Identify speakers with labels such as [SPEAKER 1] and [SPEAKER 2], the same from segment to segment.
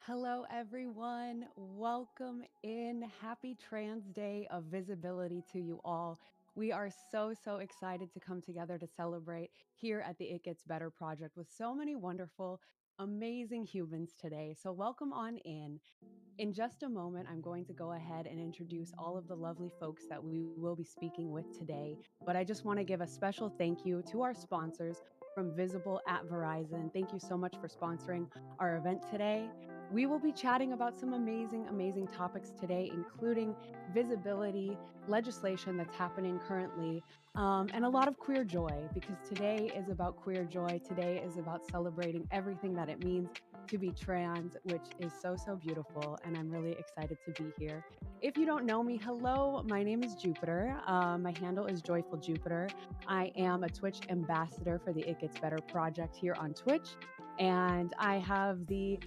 [SPEAKER 1] Hello, everyone. Welcome in. Happy Trans Day of Visibility to you all. We are so excited to come together to celebrate here at the It Gets Better Project with so many wonderful, amazing humans today. So, welcome on in. In just a moment, I'm going to go ahead and introduce all of the lovely folks that we will be speaking with today. But I just want to give a special thank you to our sponsors from Visible at Verizon. Thank you so much for sponsoring our event today. We will be chatting about some amazing topics today, including visibility, legislation that's happening currently, and a lot of queer joy, because today is about queer joy. Today is about celebrating everything that it means to be trans, which is so beautiful. And I'm really excited to be here. If you don't know me, hello, my name is Jupiter. My handle is Joyful Jupiter. I am a Twitch ambassador for the It Gets Better project here on Twitch. And I have the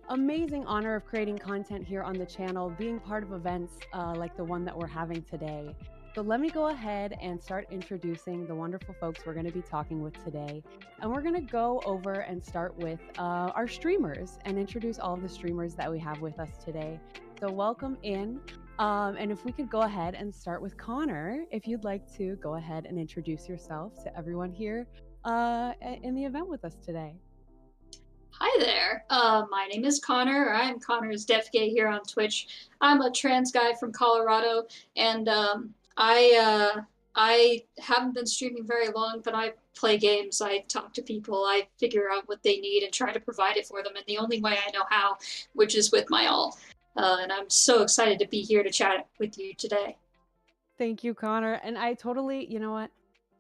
[SPEAKER 1] amazing honor of creating content here on the channel, being part of events like the one that we're having today. So let me go ahead and start introducing the wonderful folks we're going to be talking with today. And we're going to go over and start with our streamers and introduce all of the streamers that we have with us today. So welcome in. And if we could go ahead and start with Connor, if you'd like to go ahead and introduce yourself to everyone here in the event with us today.
[SPEAKER 2] Hi there. My name is Connor. I'm Connor's Deaf Gay here on Twitch. I'm a trans guy from Colorado, and I haven't been streaming very long, but I play games. I talk to people. I figure out what they need and try to provide it for them in the only way I know how, which is with my all. And I'm so excited to be here to chat with you today.
[SPEAKER 1] Thank you, Connor. And I totally, you know what?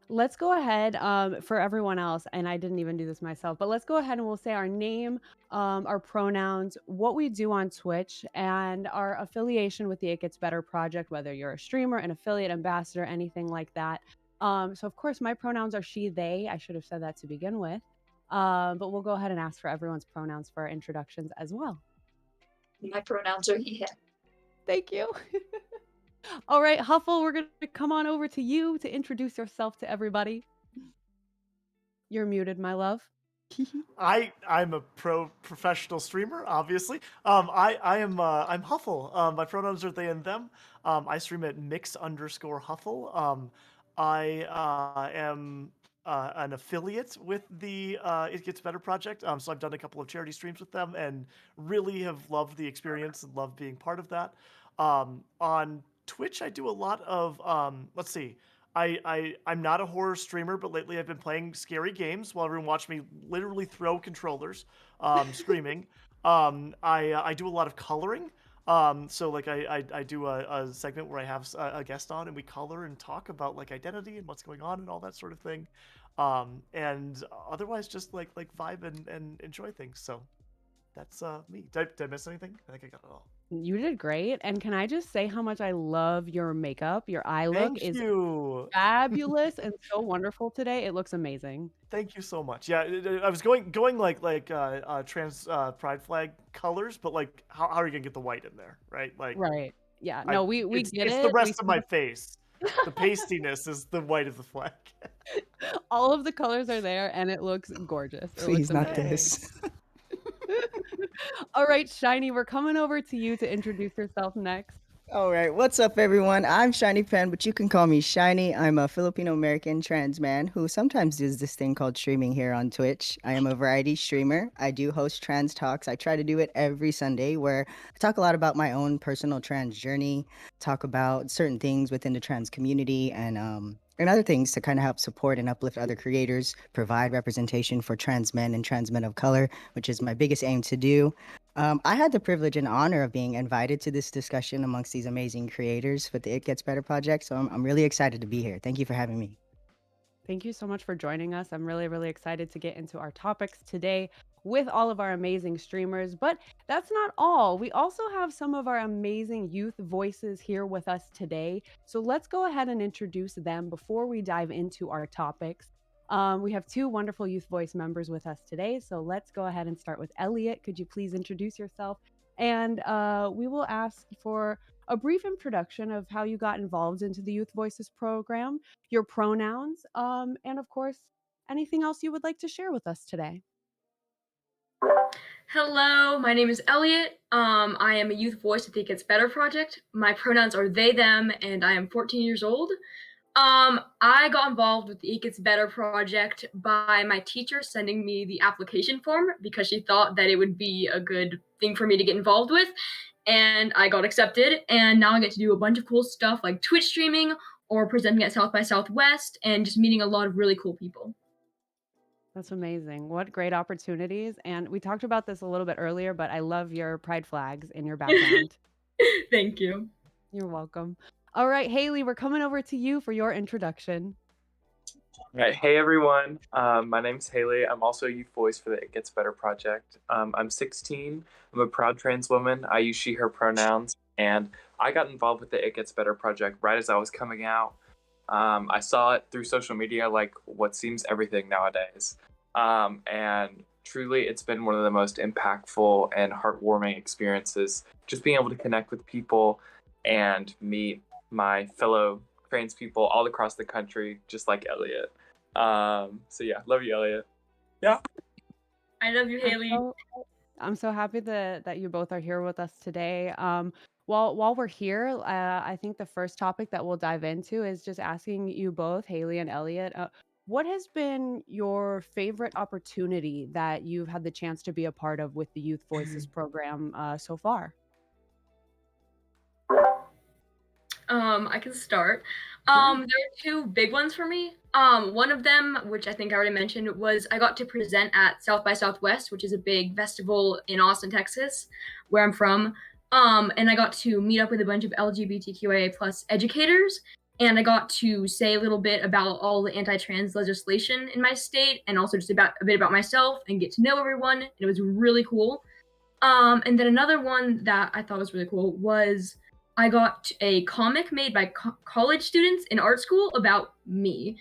[SPEAKER 1] Let's go ahead for everyone else. And I didn't even do this myself, but let's go ahead and we'll say our name, our pronouns, what we do on Twitch, and our affiliation with the It Gets Better project, whether you're a streamer, an affiliate, ambassador, anything like that. So, of course, my pronouns are she, they. I should have said that to begin with. But we'll go ahead and ask for everyone's pronouns for our introductions as well.
[SPEAKER 2] My pronouns are he, him.
[SPEAKER 1] Thank you. All right, Huffle, we're going to come on over to you to introduce yourself to everybody. You're muted, my love.
[SPEAKER 3] I'm a professional streamer, obviously. I'm Huffle. My pronouns are they and them. I stream at mix_Huffle. I am an affiliate with the It Gets Better project. So I've done a couple of charity streams with them and really have loved the experience and love being part of that. On Twitch, I do a lot of let's see. I'm not a horror streamer, but lately I've been playing scary games while everyone watched me literally throw controllers, screaming. I do a lot of coloring. So like I do a segment where I have a guest on and we color and talk about like identity and what's going on and all that sort of thing. And otherwise just like vibe and enjoy things. So that's me. Did I miss anything? I think I got it all.
[SPEAKER 1] You did great. And can I just say how much I love your makeup? Your eye look
[SPEAKER 3] Thank
[SPEAKER 1] is
[SPEAKER 3] you.
[SPEAKER 1] fabulous and so wonderful today. It looks amazing.
[SPEAKER 3] Thank you so much. Yeah, I was going like trans pride flag colors, but like how are you gonna get the white in there, right? Like
[SPEAKER 1] Right. Yeah.
[SPEAKER 3] I
[SPEAKER 1] No, we get
[SPEAKER 3] it's the
[SPEAKER 1] it. We
[SPEAKER 3] rest of
[SPEAKER 1] see
[SPEAKER 3] my face. The pastiness is the white of the flag.
[SPEAKER 1] all of the colors are there and it looks gorgeous. It looks
[SPEAKER 4] Please, not
[SPEAKER 1] amazing.
[SPEAKER 4] this.
[SPEAKER 3] Thanks.
[SPEAKER 1] All right, Shiny, we're coming over to you to introduce yourself next.
[SPEAKER 4] All right, what's up, everyone? I'm Shiny Pen, but you can call me Shiny. I'm a Filipino American trans man who sometimes does this thing called streaming here on Twitch. I am a variety streamer. I do host trans talks. I try to do it every Sunday where I talk a lot about my own personal trans journey, talk about certain things within the trans community, and other things to kind of help support and uplift other creators, provide representation for trans men and trans men of color, which is my biggest aim to do. I had the privilege and honor of being invited to this discussion amongst these amazing creators with the It Gets Better project. So I'm really excited to be here. Thank you for having me.
[SPEAKER 1] Thank you so much for joining us. I'm really excited to get into our topics today with all of our amazing streamers. But that's not all. We also have some of our amazing youth voices here with us today. So let's go ahead and introduce them before we dive into our topics. We have two wonderful youth voice members with us today. So let's go ahead and start with Elliot. Could you please introduce yourself? And we will ask for a brief introduction of how you got involved into the Youth Voices program, your pronouns, and of course, anything else you would like to share with us today.
[SPEAKER 5] Hello, my name is Elliot. I am a youth voice at the It Gets Better Project. My pronouns are they, them, and I am 14 years old. I got involved with the It Gets Better Project by my teacher sending me the application form because she thought that it would be a good thing for me to get involved with. And I got accepted, and now I get to do a bunch of cool stuff like Twitch streaming or presenting at South by Southwest and just meeting a lot of really cool people.
[SPEAKER 1] That's amazing. What great opportunities. And we talked about this a little bit earlier, but I love your pride flags in your background.
[SPEAKER 5] Thank you.
[SPEAKER 1] You're welcome. All right, Haley, we're coming over to you for your introduction.
[SPEAKER 6] Right. Hey everyone. My name's Haley. I'm also a youth voice for the It Gets Better project. I'm 16. I'm a proud trans woman. I use she, her pronouns. And I got involved with the It Gets Better project right as I was coming out. I saw it through social media, like what seems everything nowadays. And truly, it's been one of the most impactful and heartwarming experiences. Just being able to connect with people and meet my fellow trans people all across the country, just like Elliot. So yeah, love you, Elliot. Yeah.
[SPEAKER 5] I love you,
[SPEAKER 1] I'm
[SPEAKER 5] Haley.
[SPEAKER 1] so I'm so happy that you both are here with us today. While we're here, I think the first topic that we'll dive into is just asking you both, Haley and Elliot, what has been your favorite opportunity that you've had the chance to be a part of with the Youth Voices program so far?
[SPEAKER 5] I can start.
[SPEAKER 1] Yeah.
[SPEAKER 5] There are two big ones for me. One of them, which I think I already mentioned, was I got to present at South by Southwest, which is a big festival in Austin, Texas, where I'm from. And I got to meet up with a bunch of LGBTQIA plus educators, and I got to say a little bit about all the anti-trans legislation in my state, and also just about a bit about myself and get to know everyone. And it was really cool. And then another one that I thought was really cool was I got a comic made by college students in art school about me.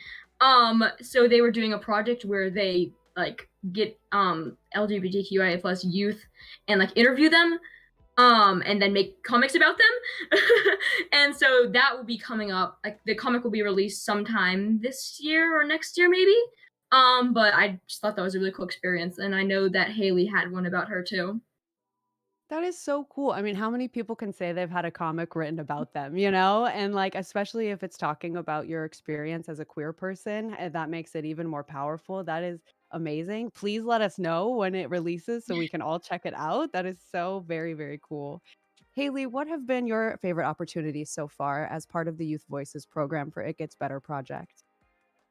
[SPEAKER 5] So they were doing a project where they like get LGBTQIA plus youth and like interview them, and then make comics about them. And so that will be coming up. Like the comic will be released sometime this year or next year, maybe. But I just thought that was a really cool experience, and I know that Haley had one about her too.
[SPEAKER 1] That is so cool. I mean, how many people can say they've had a comic written about them, you know? And like, especially if it's talking about your experience as a queer person, that makes it even more powerful. That is amazing. Please let us know when it releases so we can all check it out. That is so very, very cool. Haley, what have been your favorite opportunities so far as part of the Youth Voices program for It Gets Better project?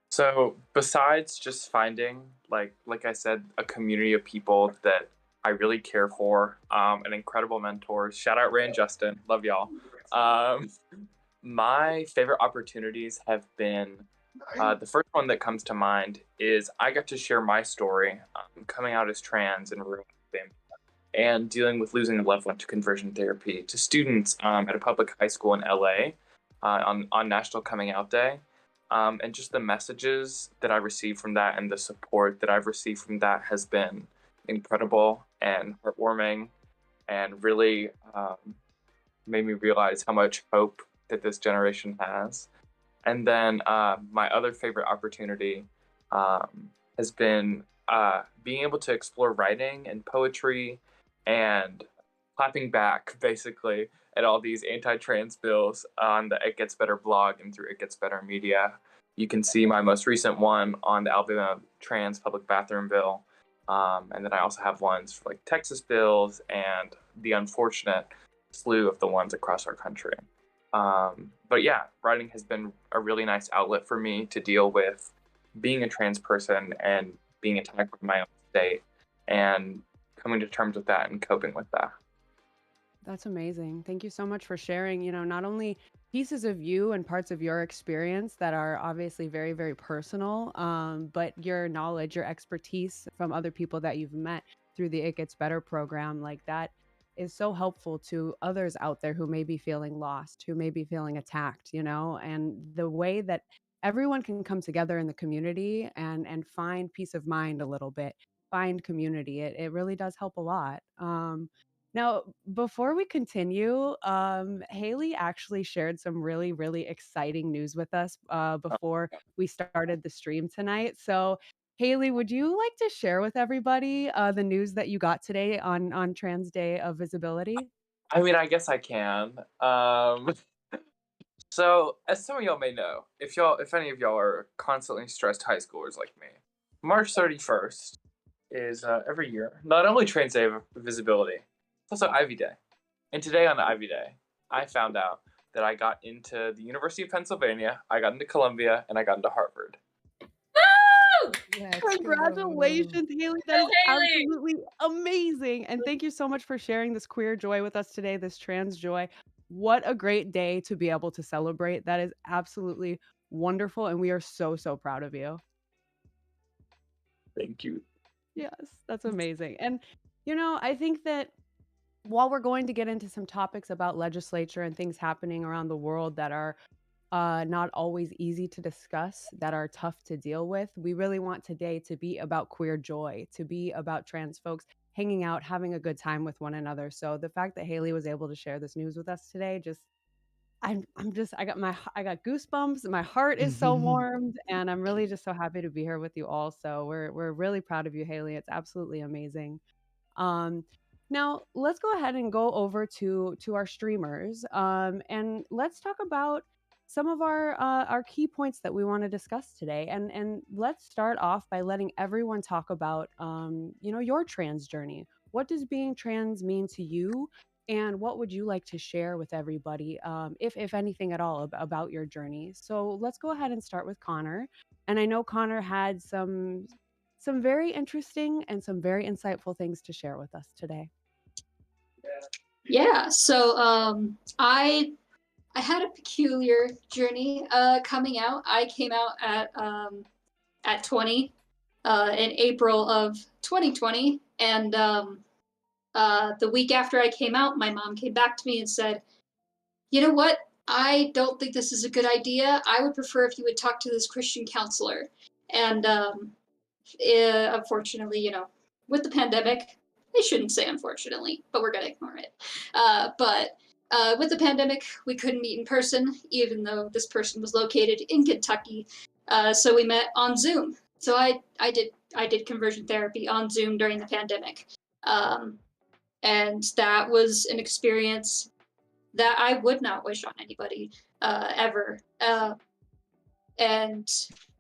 [SPEAKER 6] So besides just finding, like I said, a community of people that I really care for, and incredible mentors. Shout out Ray and Justin, love y'all. Um, my favorite opportunities have been the first one that comes to mind is I got to share my story, coming out as trans and ruining fame and dealing with losing a loved one to conversion therapy to students at a public high school in LA on National Coming Out Day. And just the messages that I received from that and the support that I've received from that has been incredible and heartwarming and really made me realize how much hope that this generation has. And then my other favorite opportunity has been being able to explore writing and poetry and clapping back, basically, at all these anti-trans bills on the It Gets Better blog and through It Gets Better media. You can see my most recent one on the Alabama trans public bathroom bill. And then I also have ones for like Texas bills and the unfortunate slew of the ones across our country. But yeah, writing has been a really nice outlet for me to deal with being a trans person and being attacked by my own state and coming to terms with that and coping with that.
[SPEAKER 1] That's amazing. Thank you so much for sharing, not only pieces of you and parts of your experience that are obviously very, very personal, but your knowledge, your expertise from other people that you've met through the It Gets Better program. Like that is so helpful to others out there who may be feeling lost, who may be feeling attacked, and the way that everyone can come together in the community and find peace of mind a little bit, find community. It really does help a lot. Now, before we continue, Haley actually shared some really, really exciting news with us before we started the stream tonight. So Haley, would you like to share with everybody the news that you got today on Trans Day of Visibility?
[SPEAKER 6] I mean, I guess I can. So, as some of y'all may know, if any of y'all are constantly stressed high schoolers like me, March 31st is every year not only Trans Day of Visibility, it's also Ivy Day. And today on Ivy Day, I found out that I got into the University of Pennsylvania, I got into Columbia, and I got into Harvard.
[SPEAKER 5] Woo!
[SPEAKER 4] Let's go.
[SPEAKER 1] Congratulations, Haley. That
[SPEAKER 5] Go
[SPEAKER 1] is
[SPEAKER 5] Haley!
[SPEAKER 1] absolutely amazing. And thank you so much for sharing this queer joy with us today, this trans joy. What a great day to be able to celebrate. That is absolutely wonderful. And we are so, so proud of you.
[SPEAKER 6] Thank you.
[SPEAKER 1] Yes, that's amazing. And, I think that while we're going to get into some topics about legislature and things happening around the world that are not always easy to discuss, that are tough to deal with, we really want today to be about queer joy, to be about trans folks hanging out, having a good time with one another. So the fact that Haley was able to share this news with us today, just I'm just I got goosebumps. My heart is so warmed, and I'm really just so happy to be here with you all. So we're really proud of you, Haley. It's absolutely amazing. Um, Now let's go ahead and go over to our streamers, and let's talk about some of our key points that we want to discuss today. And let's start off by letting everyone talk about your trans journey. What does being trans mean to you? And what would you like to share with everybody, if anything at all, about your journey? So let's go ahead and start with Connor. And I know Connor had some very interesting and some very insightful things to share with us today.
[SPEAKER 2] Yeah, so I had a peculiar journey coming out. I came out at 20 in April of 2020, and the week after I came out, my mom came back to me and said, "You know what? I don't think this is a good idea. I would prefer if you would talk to this Christian counselor." And unfortunately, with the pandemic, I shouldn't say unfortunately, but we're gonna ignore it. But with the pandemic, we couldn't meet in person, even though this person was located in Kentucky. So we met on Zoom. So I did conversion therapy on Zoom during the pandemic, um, and that was an experience that I would not wish on anybody ever. And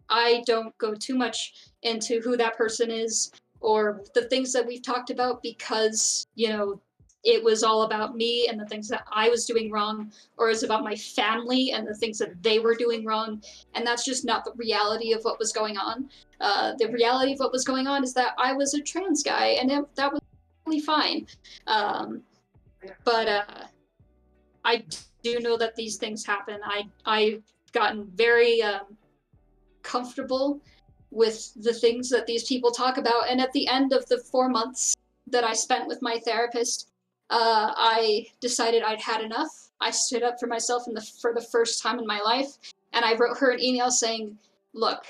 [SPEAKER 2] I don't go too much into who that person is or the things that we've talked about because, it was all about me and the things that I was doing wrong, or it was about my family and the things that they were doing wrong. And that's just not the reality of what was going on. The reality of what was going on is that I was a trans guy, and that was really fine. But I do know that these things happen. I've gotten very comfortable with the things that these people talk about. And at the end of the 4 months that I spent with my therapist, I decided I'd had enough. I stood up for myself for the first time in my life, and I wrote her an email saying, "Look,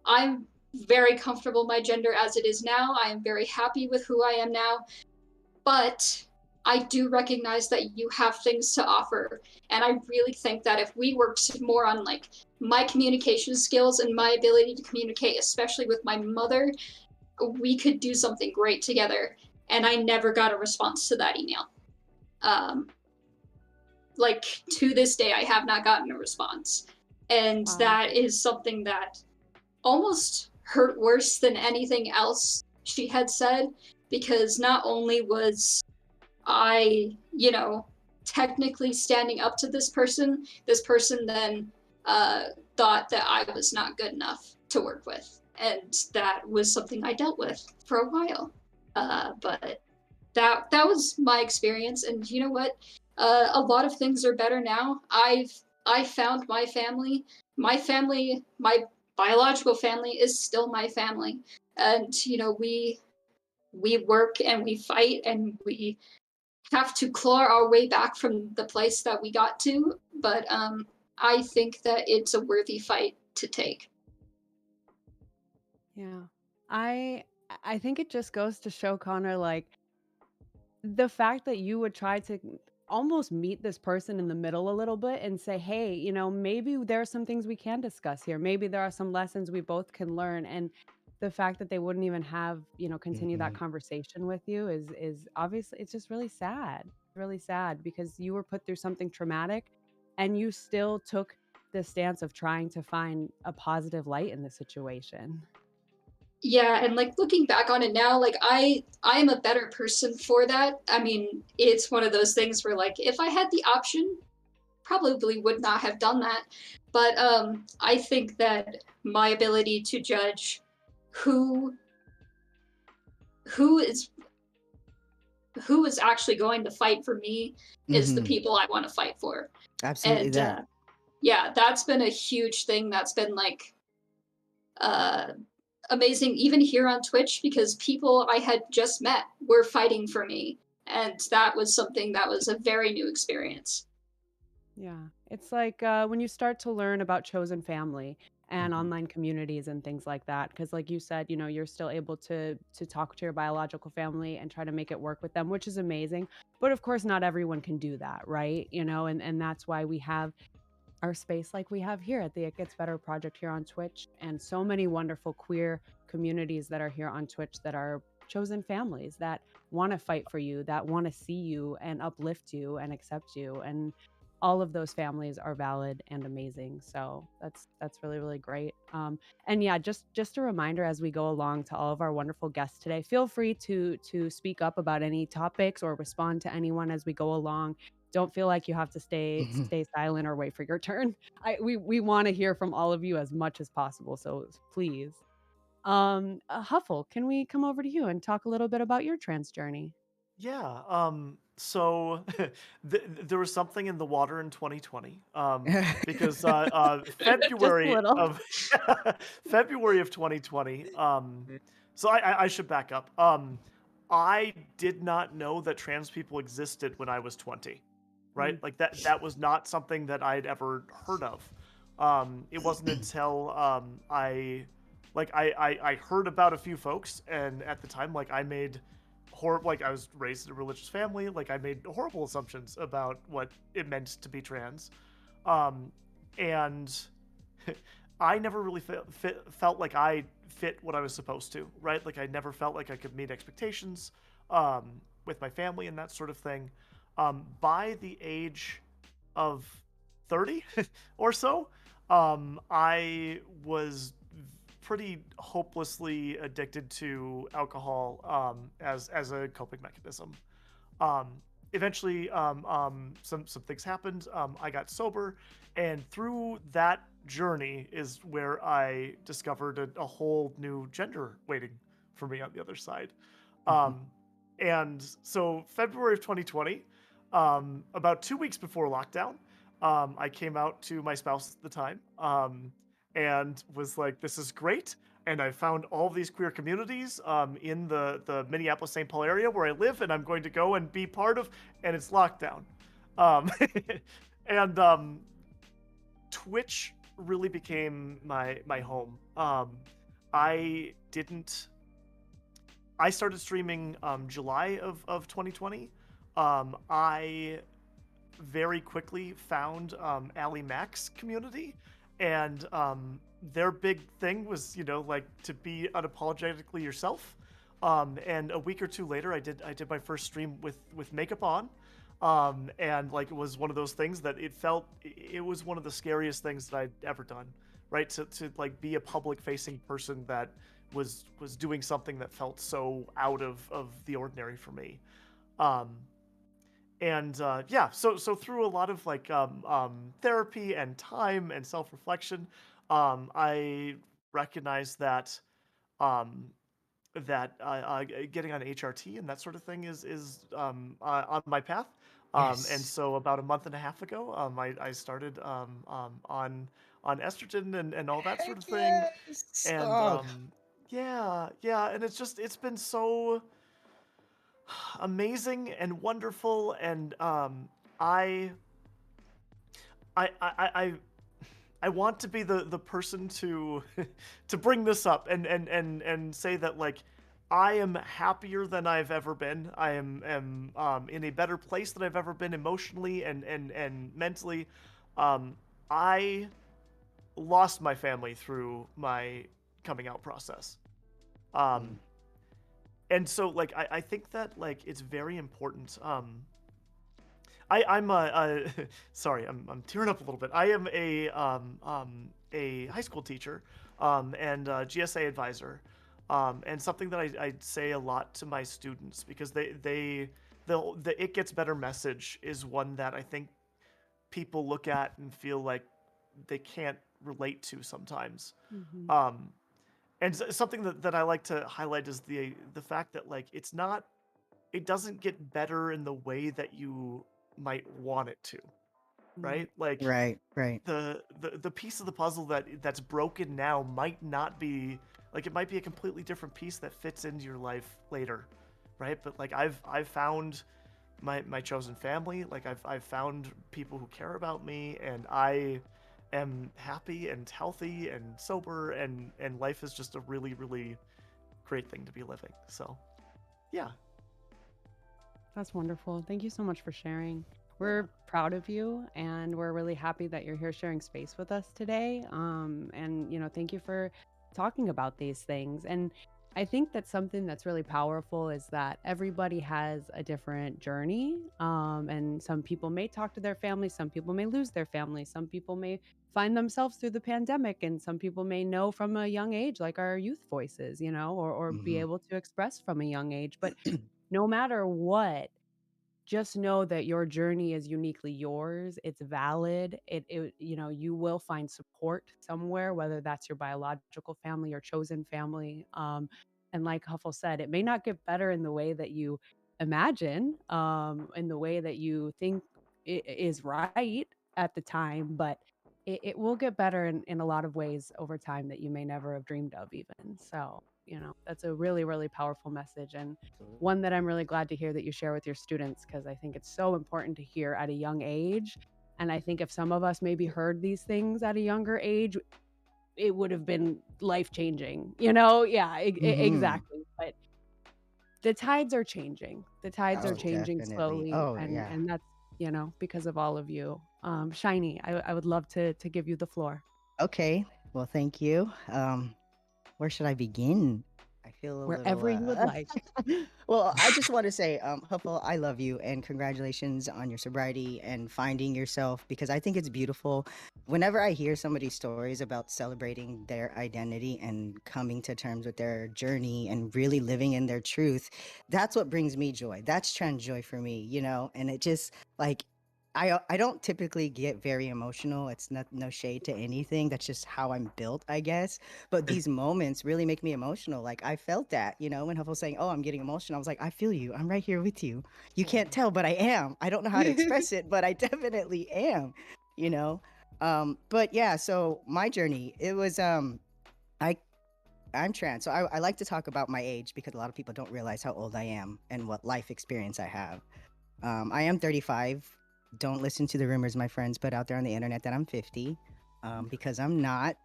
[SPEAKER 2] I'm very comfortable in my gender as it is now. I am very happy with who I am now, but I do recognize that you have things to offer. And I really think that if we worked more on like my communication skills and my ability to communicate, especially with my mother, we could do something great together." And I never got a response to that email. Um, like to this day, I have not gotten a response. And
[SPEAKER 1] Wow.
[SPEAKER 2] that is something that almost hurt worse than anything else she had said, because not only was I, technically standing up to this person then thought that I was not good enough to work with. And that was something I dealt with for a while. But that was my experience. And you know what? A lot of things are better now. I found my family. My biological family is still my family. And we work and we fight and we have to claw our way back from the place that we got to, but I think that it's a worthy fight to take.
[SPEAKER 1] Yeah. I think it just goes to show, Connor, like the fact that you would try to almost meet this person in the middle a little bit and say, hey, maybe there are some things we can discuss here. Maybe there are some lessons we both can learn. And the fact that they wouldn't even have, continue that
[SPEAKER 4] Mhm.
[SPEAKER 1] conversation with you is obviously, it's just really sad because you were put through something traumatic and you still took the stance of trying to find a positive light in the situation.
[SPEAKER 2] Yeah, and like looking back on it now, like I am a better person for that. I mean, it's one of those things where like if I had the option, probably would not have done that. But I think that my ability to judge who who is who is actually going to fight for me is the
[SPEAKER 4] Mhm.
[SPEAKER 2] people I want to fight for.
[SPEAKER 4] Absolutely
[SPEAKER 2] And
[SPEAKER 4] that.
[SPEAKER 2] yeah, that's been a huge thing. That's been like uh, amazing, even here on Twitch, because people I had just met were fighting for me. And that was something that was a very new experience.
[SPEAKER 1] Yeah. It's like when you start to learn about chosen family and
[SPEAKER 4] Mhm.
[SPEAKER 1] online communities and things like that, because like you said, you're still able to talk to your biological family and try to make it work with them, which is amazing. But of course, not everyone can do that, right? And that's why we have our space like we have here at the It Gets Better project here on Twitch, and so many wonderful queer communities that are here on Twitch that are chosen families that want to fight for you, that want to see you and uplift you and accept you. And all of those families are valid and amazing. So that's really, really great. And yeah, just a reminder as we go along to all of our wonderful guests today, feel free to speak up about any topics or respond to anyone as we go along. Don't feel like you have to stay silent or wait for your turn. We want to hear from all of you as much as possible, so please. Huffle, can we come over to you and talk a little bit about your trans journey?
[SPEAKER 3] Yeah. So there was something in the water in 2020. Because
[SPEAKER 1] Just a
[SPEAKER 3] February
[SPEAKER 1] little.
[SPEAKER 3] of February of 2020. So I should back up. I did not know that trans people existed when I was 20. Right?
[SPEAKER 1] Mm,
[SPEAKER 3] Like that was not something that I'd ever heard of. It wasn't until I heard about a few folks, and at the time, like I made horrible, like I was raised in a religious family, like I made horrible assumptions about what it meant to be trans. Um, and I never really felt like I fit what I was supposed to, right? Like I never felt like I could meet expectations with my family and that sort of thing. By the age of 30 or so, I was pretty hopelessly addicted to alcohol as a coping mechanism. Um, Eventually, some things happened. I got sober, and through that journey is where I discovered a whole new gender waiting for me on the other side.
[SPEAKER 4] Mhm.
[SPEAKER 3] Um, and so February of 2020, about 2 weeks before lockdown, I came out to my spouse at the time, and was like, "This is great." And I found all these queer communities in the Minneapolis St. Paul area where I live, and I'm going to go and be part of. And it's lockdown, um, and Twitch really became my home. I didn't. I started streaming July of 2020. I very quickly found Ali Mack's community, and their big thing was, like to be unapologetically yourself. And a week or two later, I did my first stream with makeup on, and like it was one of those things that it was one of the scariest things that I'd ever done, right? To like be a public facing person that was doing something that felt so out of the ordinary for me. Um, and yeah, so through a lot of like therapy and time and self-reflection, I recognized that um, getting on HRT and that sort of thing is on my path. And
[SPEAKER 4] Yes.
[SPEAKER 3] so about a month and a half ago, I started on estrogen and all that sort
[SPEAKER 4] Heck
[SPEAKER 3] of thing.
[SPEAKER 4] yes.
[SPEAKER 3] And
[SPEAKER 4] Oh.
[SPEAKER 3] yeah, and it's been so amazing and wonderful, and I I I want to be the person to to bring this up and say that like I am happier than I've ever been. I am in a better place than I've ever been emotionally and mentally. Um, I lost my family through my coming out process. And so like I think that like it's very important. I'm sorry, I'm tearing up a little bit. I am a high school teacher and GSA advisor, and something that I say a lot to my students, because the It Gets Better message is one that I think people look at and feel like they can't relate to sometimes.
[SPEAKER 1] Mhm.
[SPEAKER 3] And something that I like to highlight is the fact that like it doesn't get better in the way that you might want it to, right? Like
[SPEAKER 4] Right, right.
[SPEAKER 3] the piece of the puzzle that's broken now might not be, like, it might be a completely different piece that fits into your life later, right? But like I've found my chosen family, like I've found people who care about me, and I am happy and healthy and sober, and life is just a really, really great thing to be living. So yeah.
[SPEAKER 1] That's wonderful. Thank you so much for sharing. We're proud of you, and we're really happy that you're here sharing space with us today. And thank you for talking about these things. And I think that something that's really powerful is that everybody has a different journey. And some people may talk to their family, some people may lose their family, some people may find themselves through the pandemic, and some people may know from a young age, like our youth voices, or be
[SPEAKER 4] Hmm.
[SPEAKER 1] able to express from a young age. But no matter what, just know that your journey is uniquely yours. It's valid. You will find support somewhere, whether that's your biological family or chosen family. And like Huffle said, it may not get better in the way that you imagine, in the way that you think is right at the time, but it will get better in a lot of ways over time that you may never have dreamed of, even. So, that's a really, really powerful message. And one that I'm really glad to hear that you share with your students, because I think it's so important to hear at a young age. And I think if some of us maybe heard these things at a younger age, it would have been life changing, Yeah,
[SPEAKER 4] Hmm.
[SPEAKER 1] exactly. But the tides are changing. The tides are
[SPEAKER 4] Oh,
[SPEAKER 1] changing
[SPEAKER 4] definitely.
[SPEAKER 1] slowly,
[SPEAKER 4] Oh,
[SPEAKER 1] and
[SPEAKER 4] yeah.
[SPEAKER 1] that's because of all of you. Shiny, I would love to give you the floor.
[SPEAKER 4] Okay. Well, thank you. Where should I begin? I feel a little
[SPEAKER 1] Wherever you would like.
[SPEAKER 4] well, I just want to say, Huffle, I love you and congratulations on your sobriety and finding yourself, because I think it's beautiful. Whenever I hear somebody's stories about celebrating their identity and coming to terms with their journey and really living in their truth, that's what brings me joy. That's trans joy for me, and it just like I don't typically get very emotional. It's not no shade to anything. That's just how I'm built, I guess. But these moments really make me emotional. Like I felt that, when Huffle was saying, "Oh, I'm getting emotional," I was like, "I feel you. I'm right here with you. You can't tell, but I am. I don't know how to express it, but I definitely am." You know. But yeah. So my journey, it was I I'm trans, so I like to talk about my age because a lot of people don't realize how old I am and what life experience I have. I am 35. Don't listen to the rumors my friends put out there on the internet that I'm 50, because I'm not.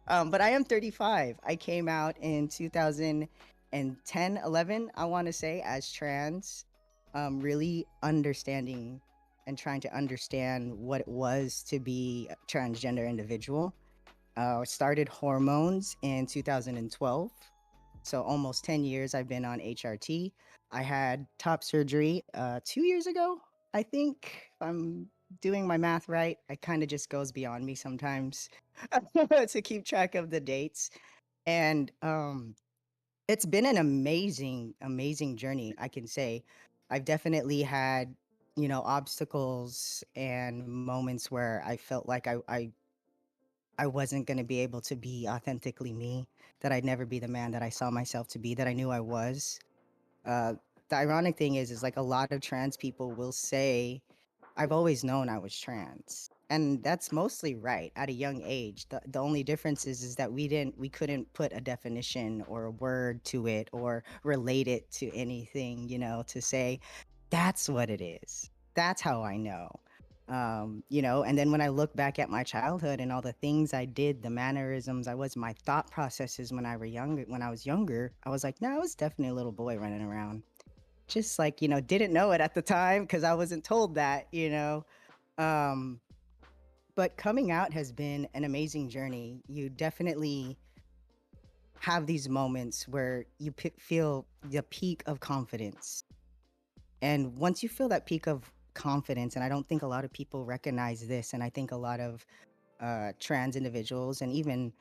[SPEAKER 4] But I am 35. I came out in 2010, 11, I want to say, as trans, really understanding and trying to understand what it was to be a transgender individual. Started hormones in 2012. So almost 10 years I've been on HRT. I had top surgery 2 years ago, I think, if I'm doing my math right. It kind of just goes beyond me sometimes to keep track of the dates. And it's been an amazing, amazing journey, I can say. I've definitely had, obstacles and moments where I felt like I wasn't going to be able to be authentically me, that I'd never be the man that I saw myself to be, that I knew I was. Uh, the ironic thing is like a lot of trans people will say, "I've always known I was trans." And that's mostly right at a young age. The only difference is that we couldn't put a definition or a word to it or relate it to anything, to say that's what it is. That's how I know. And then when I look back at my childhood and all the things I did, the mannerisms I was, my thought processes when I was younger, I was like, no, I was definitely a little boy running around. Just like, didn't know it at the time because I wasn't told that. Um, but coming out has been an amazing journey. You definitely have these moments where you feel the peak of confidence. And once you feel that peak of confidence, and I don't think a lot of people recognize this, and I think a lot of trans individuals and even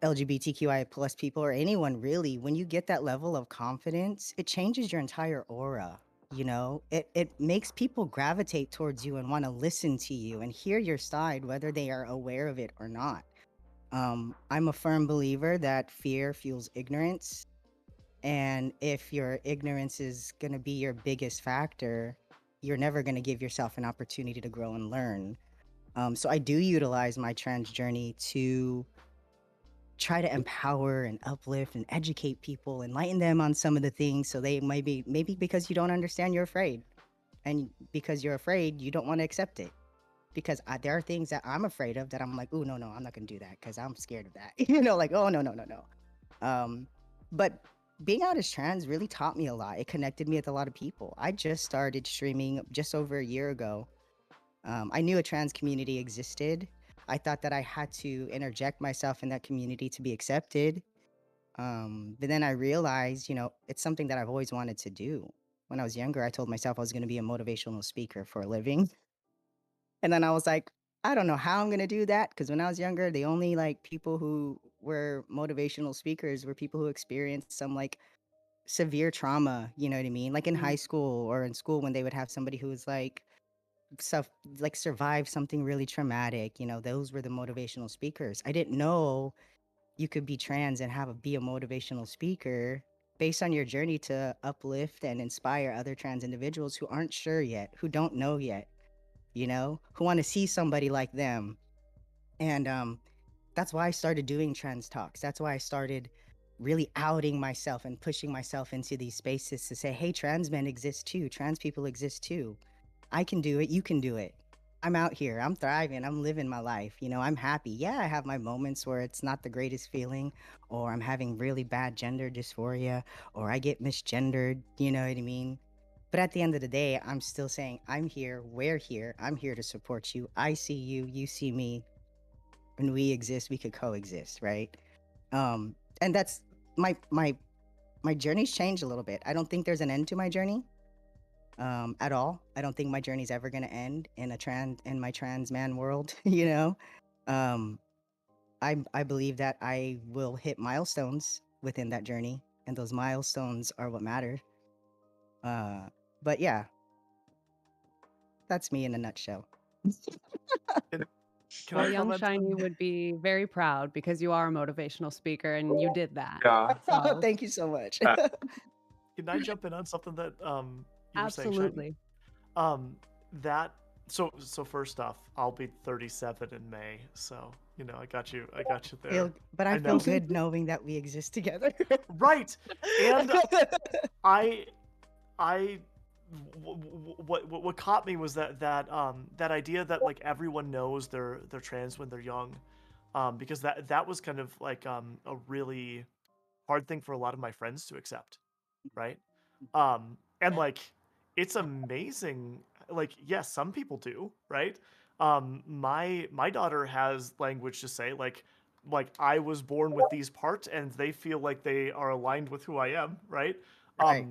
[SPEAKER 4] LGBTQI plus people or anyone really, when you get that level of confidence, it changes your entire aura. You know, it makes people gravitate towards you and want to listen to you and hear your side, whether they are aware of it or not. I'm a firm believer that fear fuels ignorance. And if your ignorance is going to be your biggest factor, you're never going to give yourself an opportunity to grow and learn. So I do utilize my trans journey to try to empower and uplift and educate people, enlighten them on some of the things so they maybe because you don't understand, you're afraid. And because you're afraid, you don't want to accept it. Because there are things that I'm afraid of that I'm like, oh, no, I'm not going to do that because I'm scared of that. You know, like, oh, no. But being out as trans really taught me a lot. It connected me with a lot of people. I just started streaming just over a year ago. I knew a trans community existed. I thought that I had to interject myself in that community to be accepted. But then I realized, it's something that I've always wanted to do. When I was younger, I told myself I was going to be a motivational speaker for a living. And then I was like, I don't know how I'm going to do that. Because when I was younger, the only like people who were motivational speakers were people who experienced some like severe trauma, you know what I mean? Like in high school or in school when they would have somebody who was like survived something really traumatic, those were the motivational speakers. I didn't know you could be trans and be a motivational speaker based on your journey to uplift and inspire other trans individuals who aren't sure yet, who don't know yet, who want to see somebody like them. And that's why I started doing trans talks. That's why I started really outing myself and pushing myself into these spaces to say, hey, trans men exist too. Trans people exist too. I can do it. You can do it. I'm out here. I'm thriving. I'm living my life. I'm happy. Yeah, I have my moments where it's not the greatest feeling, or I'm having really bad gender dysphoria, or I get misgendered. You know what I mean? But at the end of the day, I'm still saying, I'm here. We're here. I'm here to support you. I see you. You see me. When we exist, we could coexist, right? And that's my journey's changed a little bit. I don't think there's an end to my journey. At all. I don't think my journey's ever gonna end in my trans man world, Um, I believe that I will hit milestones within that journey, and those milestones are what matter. But yeah, that's me in a nutshell.
[SPEAKER 3] Can
[SPEAKER 1] Well,
[SPEAKER 3] I
[SPEAKER 1] young
[SPEAKER 3] comment
[SPEAKER 1] Shiny
[SPEAKER 3] on-
[SPEAKER 1] would be very proud because you are a motivational speaker and you did that.
[SPEAKER 6] Yeah.
[SPEAKER 1] So,
[SPEAKER 4] Thank you so much.
[SPEAKER 3] Can I jump in on something that you were saying, Shiny?
[SPEAKER 1] absolutely.
[SPEAKER 3] That so first off, I'll be 37 in May, so I got you there.
[SPEAKER 4] But I
[SPEAKER 3] I
[SPEAKER 4] feel
[SPEAKER 3] know.
[SPEAKER 4] good knowing that we exist together.
[SPEAKER 3] Right, and I what caught me was that idea that like everyone knows they're trans when they're young, because that was kind of like a really hard thing for a lot of my friends to accept, right? And like it's amazing. Like yes, some people do, right? My daughter has language to say like I was born with these parts and they feel like they are aligned with who I am, right?
[SPEAKER 4] Right.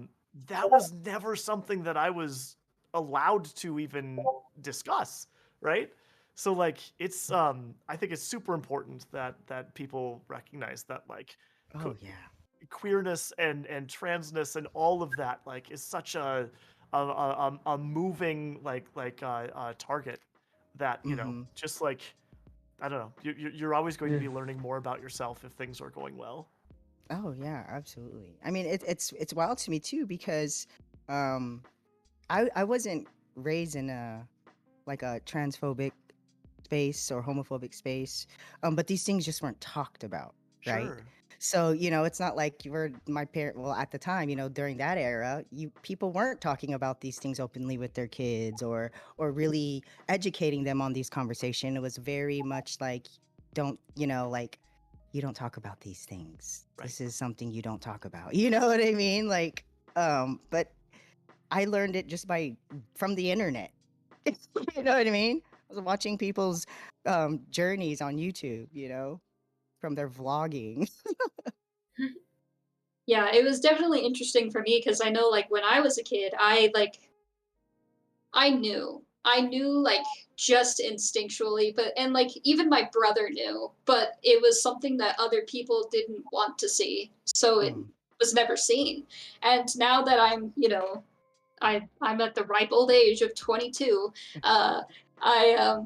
[SPEAKER 3] That was never something that I was allowed to even discuss, right? So like it's I think it's super important that people recognize that like
[SPEAKER 4] Oh yeah.
[SPEAKER 3] queerness and transness and all of that like is such a moving target that
[SPEAKER 4] Mm-hmm.
[SPEAKER 3] just like I don't know you're always going to be learning more about yourself if things are going well.
[SPEAKER 4] Oh yeah, absolutely. I mean, it's wild to me too because um I wasn't raised in a transphobic space or homophobic space, but these things just weren't talked about, right?
[SPEAKER 3] Sure.
[SPEAKER 4] So it's not like you were my parent. Well, at the time, during that era, people weren't talking about these things openly with their kids or really educating them on these conversations. It was very much like, don't like you don't talk about these things.
[SPEAKER 3] Right.
[SPEAKER 4] This is something you don't talk about. You know what I mean? Like, but I learned it just from the internet. You know what I mean? I was watching people's journeys on YouTube, from their vlogging.
[SPEAKER 2] Yeah, it was definitely interesting for me because I know, like, when I was a kid, I knew, like, just instinctually, but and, like, even my brother knew, but it was something that other people didn't want to see, so it
[SPEAKER 4] Mm.
[SPEAKER 2] was never seen. And now that I'm, I'm at the ripe old age of 22, uh, I,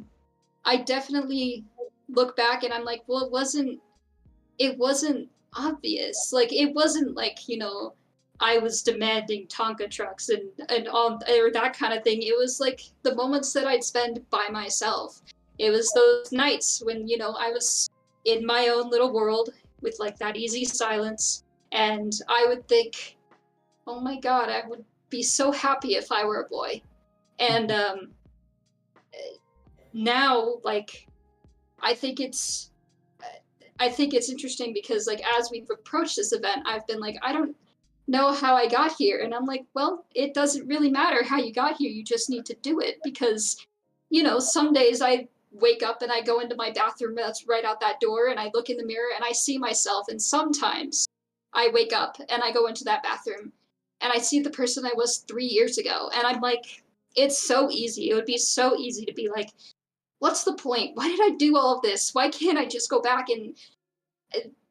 [SPEAKER 2] I definitely look back and I'm like, well, it wasn't obvious. Like it wasn't like, I was demanding Tonka trucks and all or that kind of thing. It was like the moments that I'd spend by myself. It was those nights when, I was in my own little world with like that easy silence and I would think, "Oh my god, I would be so happy if I were a boy." And now like I think it's I think it's interesting because like as we've approached this event, I've been like, I don't know how I got here. And I'm like, well, it doesn't really matter how you got here. You just need to do it because, some days I wake up and I go into my bathroom that's right out that door and I look in the mirror and I see myself. And sometimes I wake up and I go into that bathroom and I see the person I was 3 years ago. And I'm like, it's so easy. It would be so easy to be like, what's the point? Why did I do all of this? Why can't I just go back and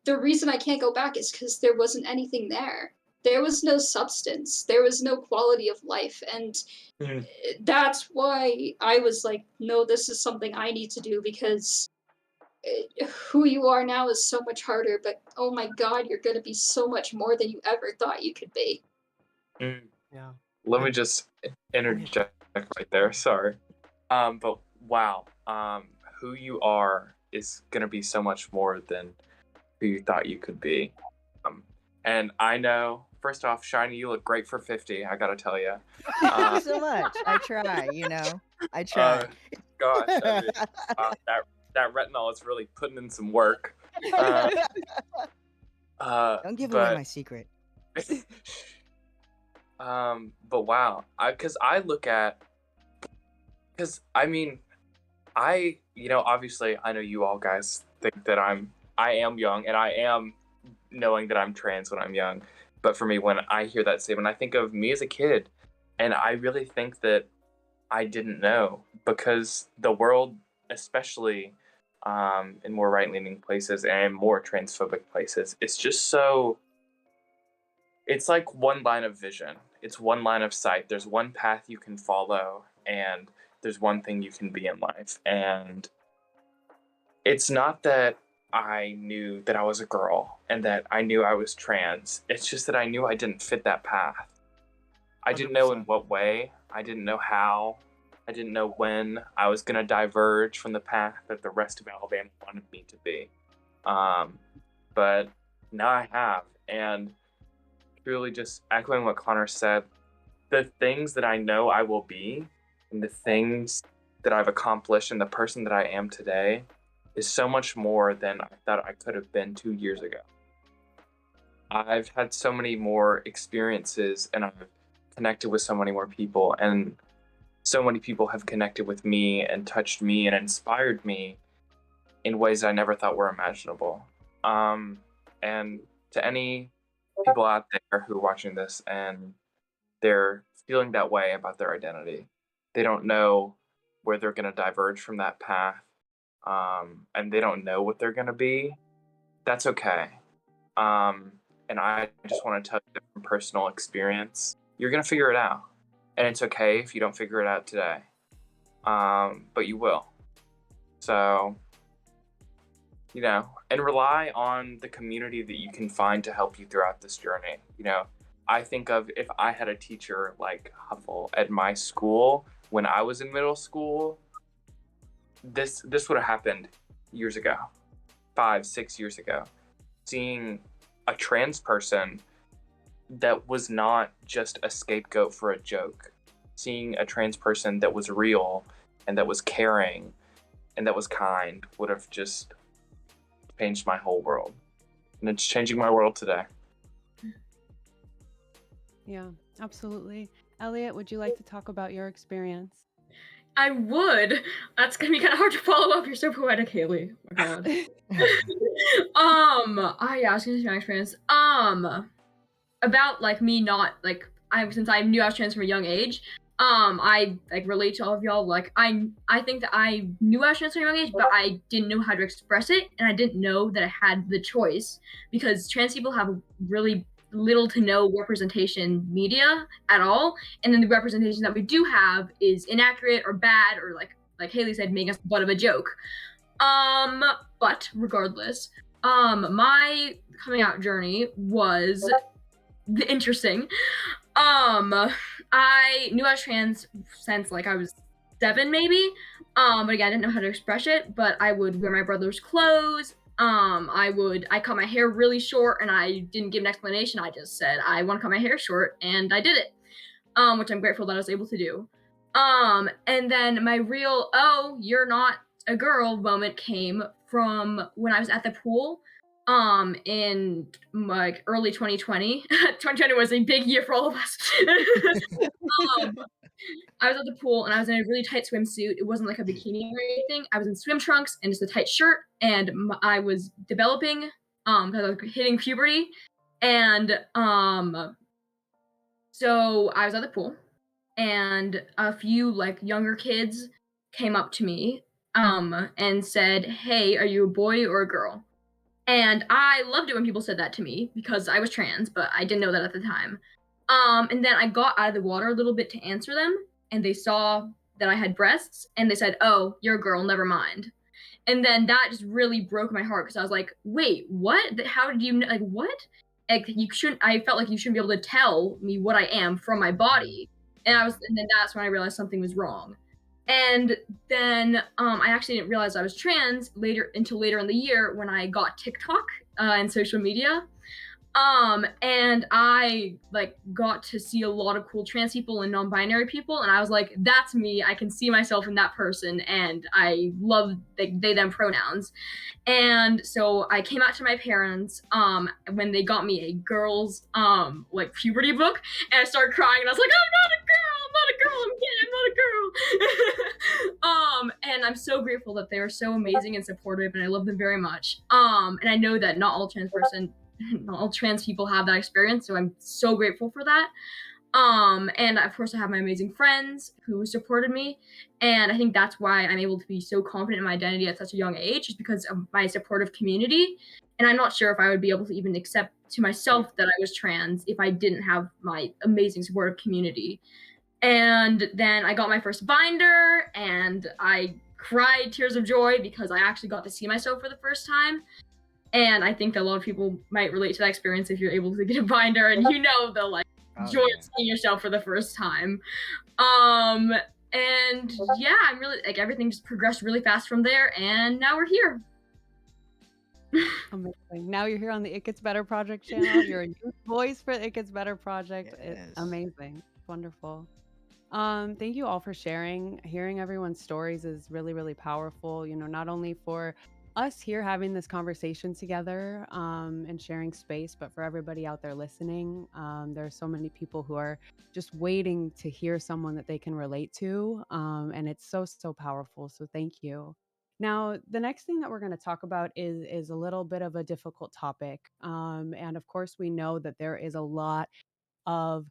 [SPEAKER 2] the reason I can't go back is because there wasn't anything there. There was no substance. There was no quality of life. And
[SPEAKER 6] Mhm.
[SPEAKER 2] that's why I was like, no, this is something I need to do because who you are now is so much harder. But oh my God, you're going to be so much more than you ever thought you could be.
[SPEAKER 6] Mm.
[SPEAKER 3] Yeah.
[SPEAKER 6] Let
[SPEAKER 3] I-
[SPEAKER 6] me just interject right there. Sorry. But wow. Who you are is gonna be so much more than who you thought you could be. And I know, first off, Shiny, you look great for 50. I gotta tell you.
[SPEAKER 4] Thank you so much. I try, I try.
[SPEAKER 6] Gosh, I mean, that retinol is really putting in some work. Uh,
[SPEAKER 4] Don't give away
[SPEAKER 6] but
[SPEAKER 4] my secret.
[SPEAKER 6] but wow, because I look at, because I mean, obviously, I know you all guys think that I am young, and I am knowing that I'm trans when I'm young. But for me, when I hear that statement, I think of me as a kid, and I really think that I didn't know because the world, especially in more right-leaning places and more transphobic places, it's just so. It's like one line of vision. It's one line of sight. There's one path you can follow, and there's one thing you can be in life. And it's not that I knew that I was a girl and that I knew I was trans. It's just that I knew I didn't fit that path. I didn't know in
[SPEAKER 3] 100%.
[SPEAKER 6] what way. I didn't know how. I didn't know when I was going to diverge from the path that the rest of Alabama wanted me to be. But now I have. And truly just echoing what Connor said, the things that I know I will be and the things that I've accomplished and the person that I am today is so much more than I thought I could have been 2 years ago. I've had so many more experiences and I've connected with so many more people, and so many people have connected with me and touched me and inspired me in ways I never thought were imaginable. And to any people out there who are watching this and they're feeling that way about their identity, they don't know where they're going to diverge from that path, and they don't know what they're going to be, that's okay. And I just want to tell you from personal experience, you're going to figure it out. And it's okay if you don't figure it out today, but you will. So, and rely on the community that you can find to help you throughout this journey. I think of if I had a teacher like Huffle at my school when I was in middle school, this would have happened years ago, 5-6 years ago. Seeing a trans person that was not just a scapegoat for a joke, seeing a trans person that was real and that was caring and that was kind would have just changed my whole world. And it's changing my world today.
[SPEAKER 1] Yeah, absolutely. Elliot, would you like to talk about your experience?
[SPEAKER 5] I would. That's gonna be kind of hard to follow up. You're so poetic, Haley. Oh my god. Yeah, I was gonna say my experience. about like me not like since I knew I was trans from a young age, I like relate to all of y'all. Like I think that I knew I was trans from a young age, but I didn't know how to express it, and I didn't know that I had the choice because trans people have really little to no representation media at all, and then the representation that we do have is inaccurate or bad or like Haley said, making us the butt of a joke. But regardless, my coming out journey was interesting. I knew I was trans since like I was 7 maybe. But again, I didn't know how to express it, but I would wear my brother's clothes. I cut my hair really short and I didn't give an explanation. I just said I want to cut my hair short and I did it. Which I'm grateful that I was able to do. And then my real, oh, you're not a girl moment came from when I was at the pool in like early 2020. 2020 was a big year for all of us. um, I was at the pool and I was in a really tight swimsuit. It wasn't like a bikini or anything. I was in swim trunks and just a tight shirt, and I was developing because I was hitting puberty, and so I was at the pool, and a few like younger kids came up to me and said, "Hey, are you a boy or a girl?" And I loved it when people said that to me because I was trans, but I didn't know that at the time. And then I got out of the water a little bit to answer them, and they saw that I had breasts, and they said, "Oh, you're a girl, never mind." And then that just really broke my heart because I was like, "Wait, what? How did you like what? Like you shouldn't." I felt like you shouldn't be able to tell me what I am from my body, and then that's when I realized something was wrong. And then I actually didn't realize I was trans until later in the year when I got TikTok and social media. And I like got to see a lot of cool trans people and non-binary people, and I was like, that's me. I can see myself in that person, and I love they them pronouns. And so I came out to my parents when they got me a girl's like puberty book, and I started crying, and I was like, I'm not a girl, I'm not a girl, I'm getting, I'm not a girl. And I'm so grateful that they are so amazing and supportive, and I love them very much. And I know that not all trans people have that experience, so I'm so grateful for that. And of course I have my amazing friends who supported me, and I think that's why I'm able to be so confident in my identity at such a young age, just because of my supportive community. And I'm not sure if I would be able to even accept to myself that I was trans if I didn't have my amazing supportive community. And then I got my first binder, and I cried tears of joy because I actually got to see myself for the first time. And I think that a lot of people might relate to that experience if you're able to get a binder and you know the like joy of seeing yourself for the first time. And yeah, I'm really like everything just progressed really fast from there, and now we're here.
[SPEAKER 1] Amazing. Now you're here on the It Gets Better Project channel. You're a youth voice for the It Gets Better Project. It's
[SPEAKER 7] Yes.
[SPEAKER 1] amazing. Wonderful. Thank you all for sharing. Hearing everyone's stories is really, really powerful, you know, not only for us here having this conversation together and sharing space, but for everybody out there listening. There are so many people who are just waiting to hear someone that they can relate to. And it's so, so powerful. So thank you. Now, the next thing that we're going to talk about is a little bit of a difficult topic. And of course, we know that there is a lot of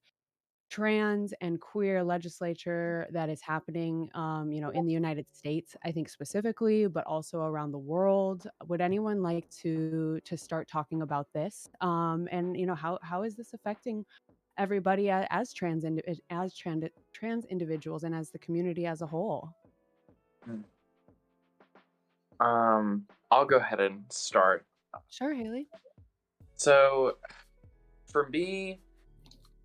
[SPEAKER 1] trans and queer legislature that is happening, you know, in the United States, I think specifically, but also around the world. Would anyone like to start talking about this? And you know, how is this affecting everybody as trans individuals and as the community as a whole?
[SPEAKER 6] I'll go ahead and start.
[SPEAKER 1] Sure, Haley.
[SPEAKER 6] So, for me,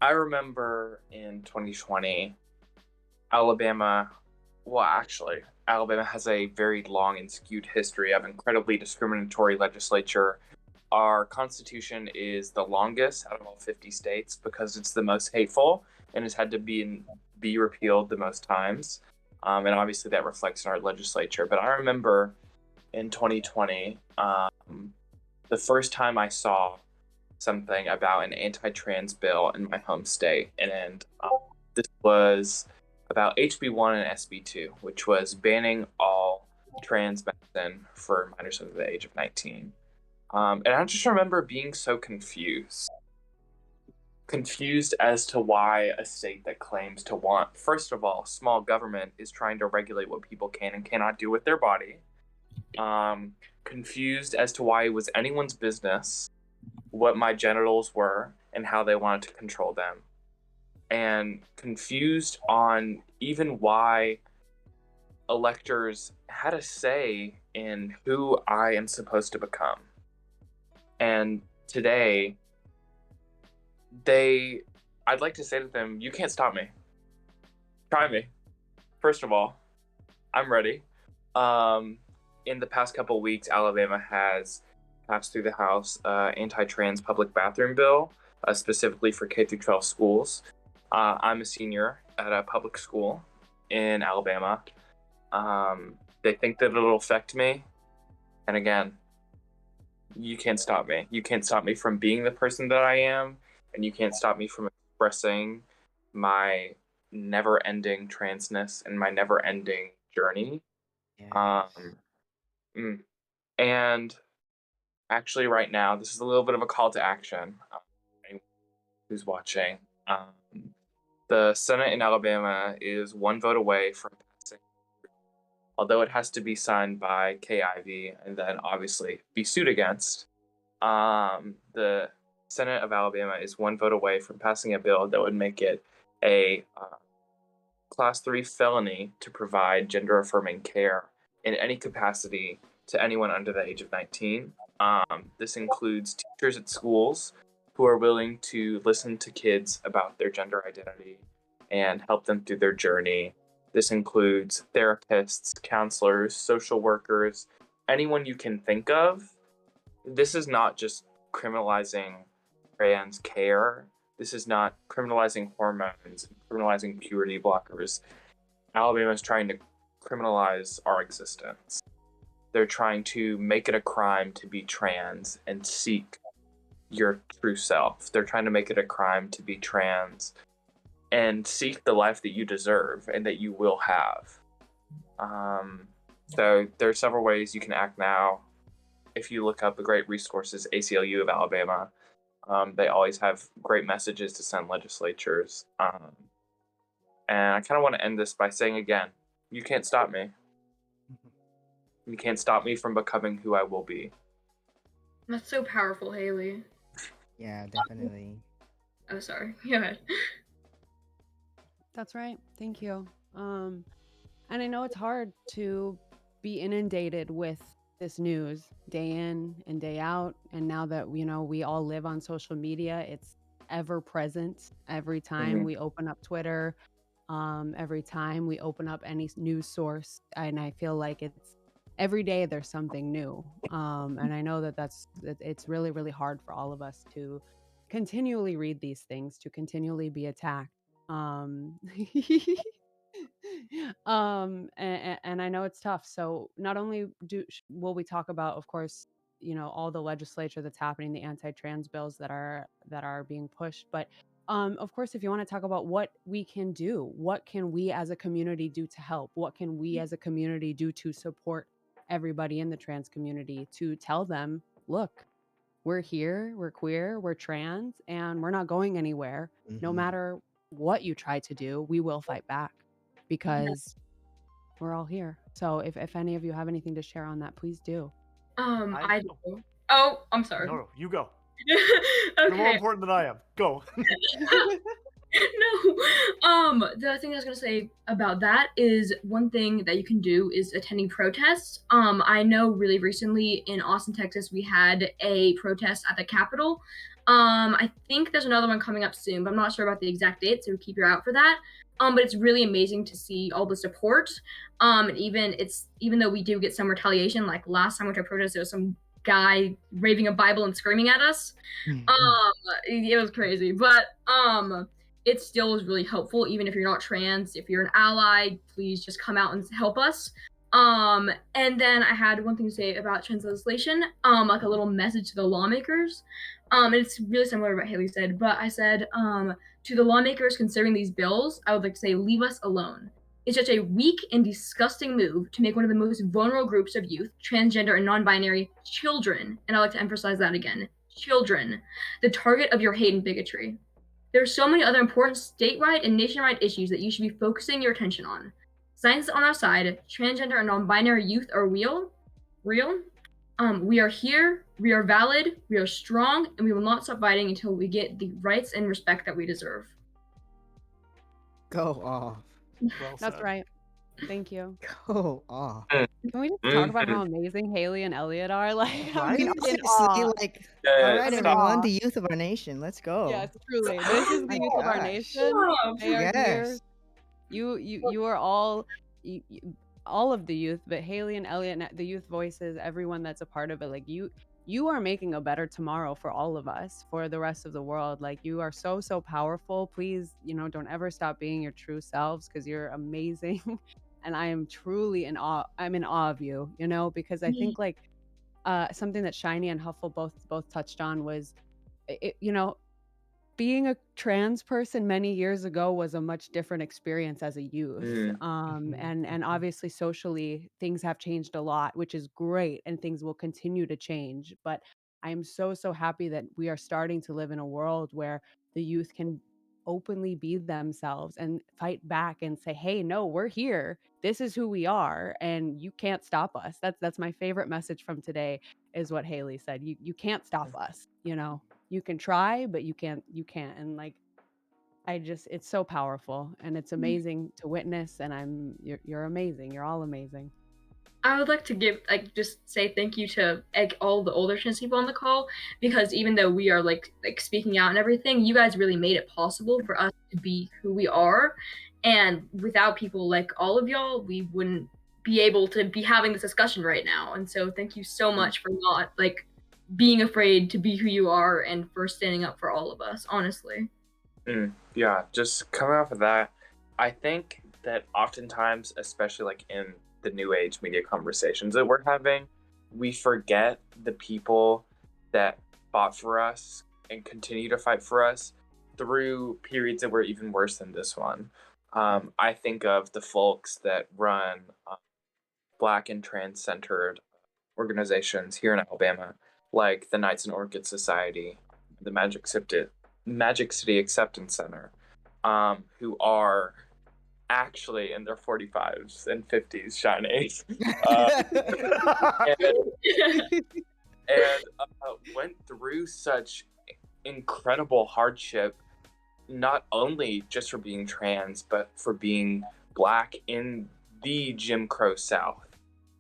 [SPEAKER 6] I remember in 2020, Alabama has a very long and skewed history of incredibly discriminatory legislature. Our constitution is the longest out of all 50 states because it's the most hateful and has had to be repealed the most times. And obviously that reflects in our legislature. But I remember in 2020, the first time I saw something about an anti-trans bill in my home state, and this was about HB1 and SB2, which was banning all trans medicine for minors under the age of 19. And I just remember being so confused. confused as to why a state that claims to want, first of all, small government is trying to regulate what people can and cannot do with their body. Confused as to why it was anyone's business what my genitals were and how they wanted to control them. And confused on even why electors had a say in who I am supposed to become. And today, I'd like to say to them, you can't stop me. Try me. First of all, I'm ready. In the past couple of weeks, Alabama has passed through the House anti-trans public bathroom bill, specifically for K through 12 schools. I'm a senior at a public school in Alabama. They think that it'll affect me. And again, you can't stop me. You can't stop me from being the person that I am, and you can't stop me from expressing my never-ending transness and my never-ending journey.
[SPEAKER 4] Yes.
[SPEAKER 6] And actually right now, this is a little bit of a call to action. Anyone who's watching, the Senate in Alabama is one vote away from passing, although it has to be signed by Kay Ivey and then obviously be sued against. The Senate of Alabama is one vote away from passing a bill that would make it a Class 3 felony to provide gender-affirming care in any capacity to anyone under the age of 19. This includes teachers at schools who are willing to listen to kids about their gender identity and help them through their journey. This includes therapists, counselors, social workers, anyone you can think of. This is not just criminalizing trans care. This is not criminalizing hormones, criminalizing puberty blockers. Alabama is trying to criminalize our existence. They're trying to make it a crime to be trans and seek your true self. They're trying to make it a crime to be trans and seek the life that you deserve and that you will have. So there are several ways you can act now. If you look up the great resources, ACLU of Alabama, they always have great messages to send legislatures. And I kind of want to end this by saying again, you can't stop me. You can't stop me from becoming who I will be.
[SPEAKER 5] That's so powerful, Haley.
[SPEAKER 4] Yeah, definitely.
[SPEAKER 5] Oh, sorry. Go ahead.
[SPEAKER 1] That's right. Thank you. And I know it's hard to be inundated with this news day in and day out. And now that, we all live on social media, it's ever present every time we open up Twitter, every time we open up any news source. And I feel like it's every day there's something new. And I know that it's really, really hard for all of us to continually read these things, to continually be attacked. And I know it's tough. So not only will we talk about, of course, all the legislature that's happening, the anti-trans bills that are being pushed, but of course, if you want to talk about what we can do, what can we as a community do to help? What can we as a community do to support everybody in the trans community, to tell them, look, we're here, we're queer, we're trans, and we're not going anywhere. No matter what you try to do, we will fight back because we're all here. So if any of you have anything to share on that, please do.
[SPEAKER 5] I do. Oh, I'm sorry.
[SPEAKER 3] No, you go.
[SPEAKER 5] Okay.
[SPEAKER 3] You're more important than I am. Go.
[SPEAKER 5] No. The thing I was gonna say about that is one thing that you can do is attending protests. I know really recently in Austin, Texas, we had a protest at the Capitol. I think there's another one coming up soon, but I'm not sure about the exact date, so keep your eye out for that. But it's really amazing to see all the support. And even though we do get some retaliation, like last time we went to a protest, there was some guy raving a Bible and screaming at us. It was crazy, but it still was really helpful. Even if you're not trans, if you're an ally, please just come out and help us. And then I had one thing to say about trans legislation, like a little message to the lawmakers. It's really similar to what Haley said, but I said, to the lawmakers considering these bills, I would like to say, leave us alone. It's such a weak and disgusting move to make one of the most vulnerable groups of youth, transgender and non-binary children, and I like to emphasize that again, children, the target of your hate and bigotry. There's so many other important statewide and nationwide issues that you should be focusing your attention on. Science is on our side. Transgender and non-binary youth are real. We are here. We are valid. We are strong, and we will not stop fighting until we get the rights and respect that we deserve.
[SPEAKER 4] Go off.
[SPEAKER 3] Well
[SPEAKER 1] That's
[SPEAKER 3] said.
[SPEAKER 1] right. Thank you.
[SPEAKER 4] Go off.
[SPEAKER 1] Can we just talk about how amazing Haley and Elliot are? Like, I'm
[SPEAKER 3] Right?
[SPEAKER 1] just in
[SPEAKER 4] Honestly,
[SPEAKER 1] awe.
[SPEAKER 4] like,
[SPEAKER 6] Yeah,
[SPEAKER 4] all right,
[SPEAKER 1] I'm in
[SPEAKER 4] everyone,
[SPEAKER 1] awe.
[SPEAKER 4] the youth of our nation, let's go.
[SPEAKER 1] Yes, truly. This is the
[SPEAKER 4] My
[SPEAKER 1] youth of our
[SPEAKER 4] gosh.
[SPEAKER 1] nation. They are here.
[SPEAKER 4] Yes.
[SPEAKER 1] You are all all of the youth, but Haley and Elliot, and the youth voices, everyone that's a part of it, like you are making a better tomorrow for all of us, for the rest of the world. Like, you are so powerful. Please, don't ever stop being your true selves, because you're amazing. And I am truly in awe. I'm in awe of you, because I think, like, something that Shiny and Huffle both touched on was, being a trans person many years ago was a much different experience as a youth. And obviously socially things have changed a lot, which is great, and things will continue to change. But I am so happy that we are starting to live in a world where the youth can openly be themselves and fight back and say, hey, no, we're here. This is who we are, and you can't stop us. That's my favorite message from today, is what Haley said. You can't stop us, you can try, but you can't. And, like, it's so powerful, and it's amazing to witness. And you're amazing. You're all amazing.
[SPEAKER 5] I would like to just say thank you to all the older trans people on the call, because even though we are like speaking out and everything, you guys really made it possible for us to be who we are. And without people like all of y'all, we wouldn't be able to be having this discussion right now. And so thank you so much for not being afraid to be who you are, and for standing up for all of us, honestly.
[SPEAKER 6] Yeah, just coming off of that, I think that oftentimes, especially like in the new age media conversations that we're having, we forget the people that fought for us and continue to fight for us through periods that were even worse than this one. I think of the folks that run Black and trans-centered organizations here in Alabama, like the Knights and Orchid Society, the Magic City Acceptance Center, who are actually in their 45s and 50s, Shiny, and went through such incredible hardship, not only just for being trans, but for being Black in the Jim Crow South,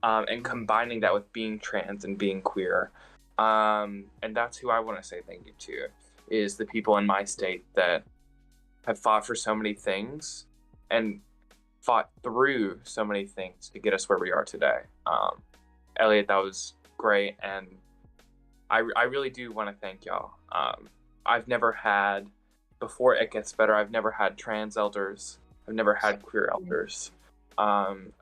[SPEAKER 6] and combining that with being trans and being queer. And that's who I want to say thank you to, is the people in my state that have fought for so many things and fought through so many things to get us where we are today. Elliot, that was great, and I really do want to thank y'all. I've never had, before It Gets Better, I've never had trans elders. I've never had queer elders,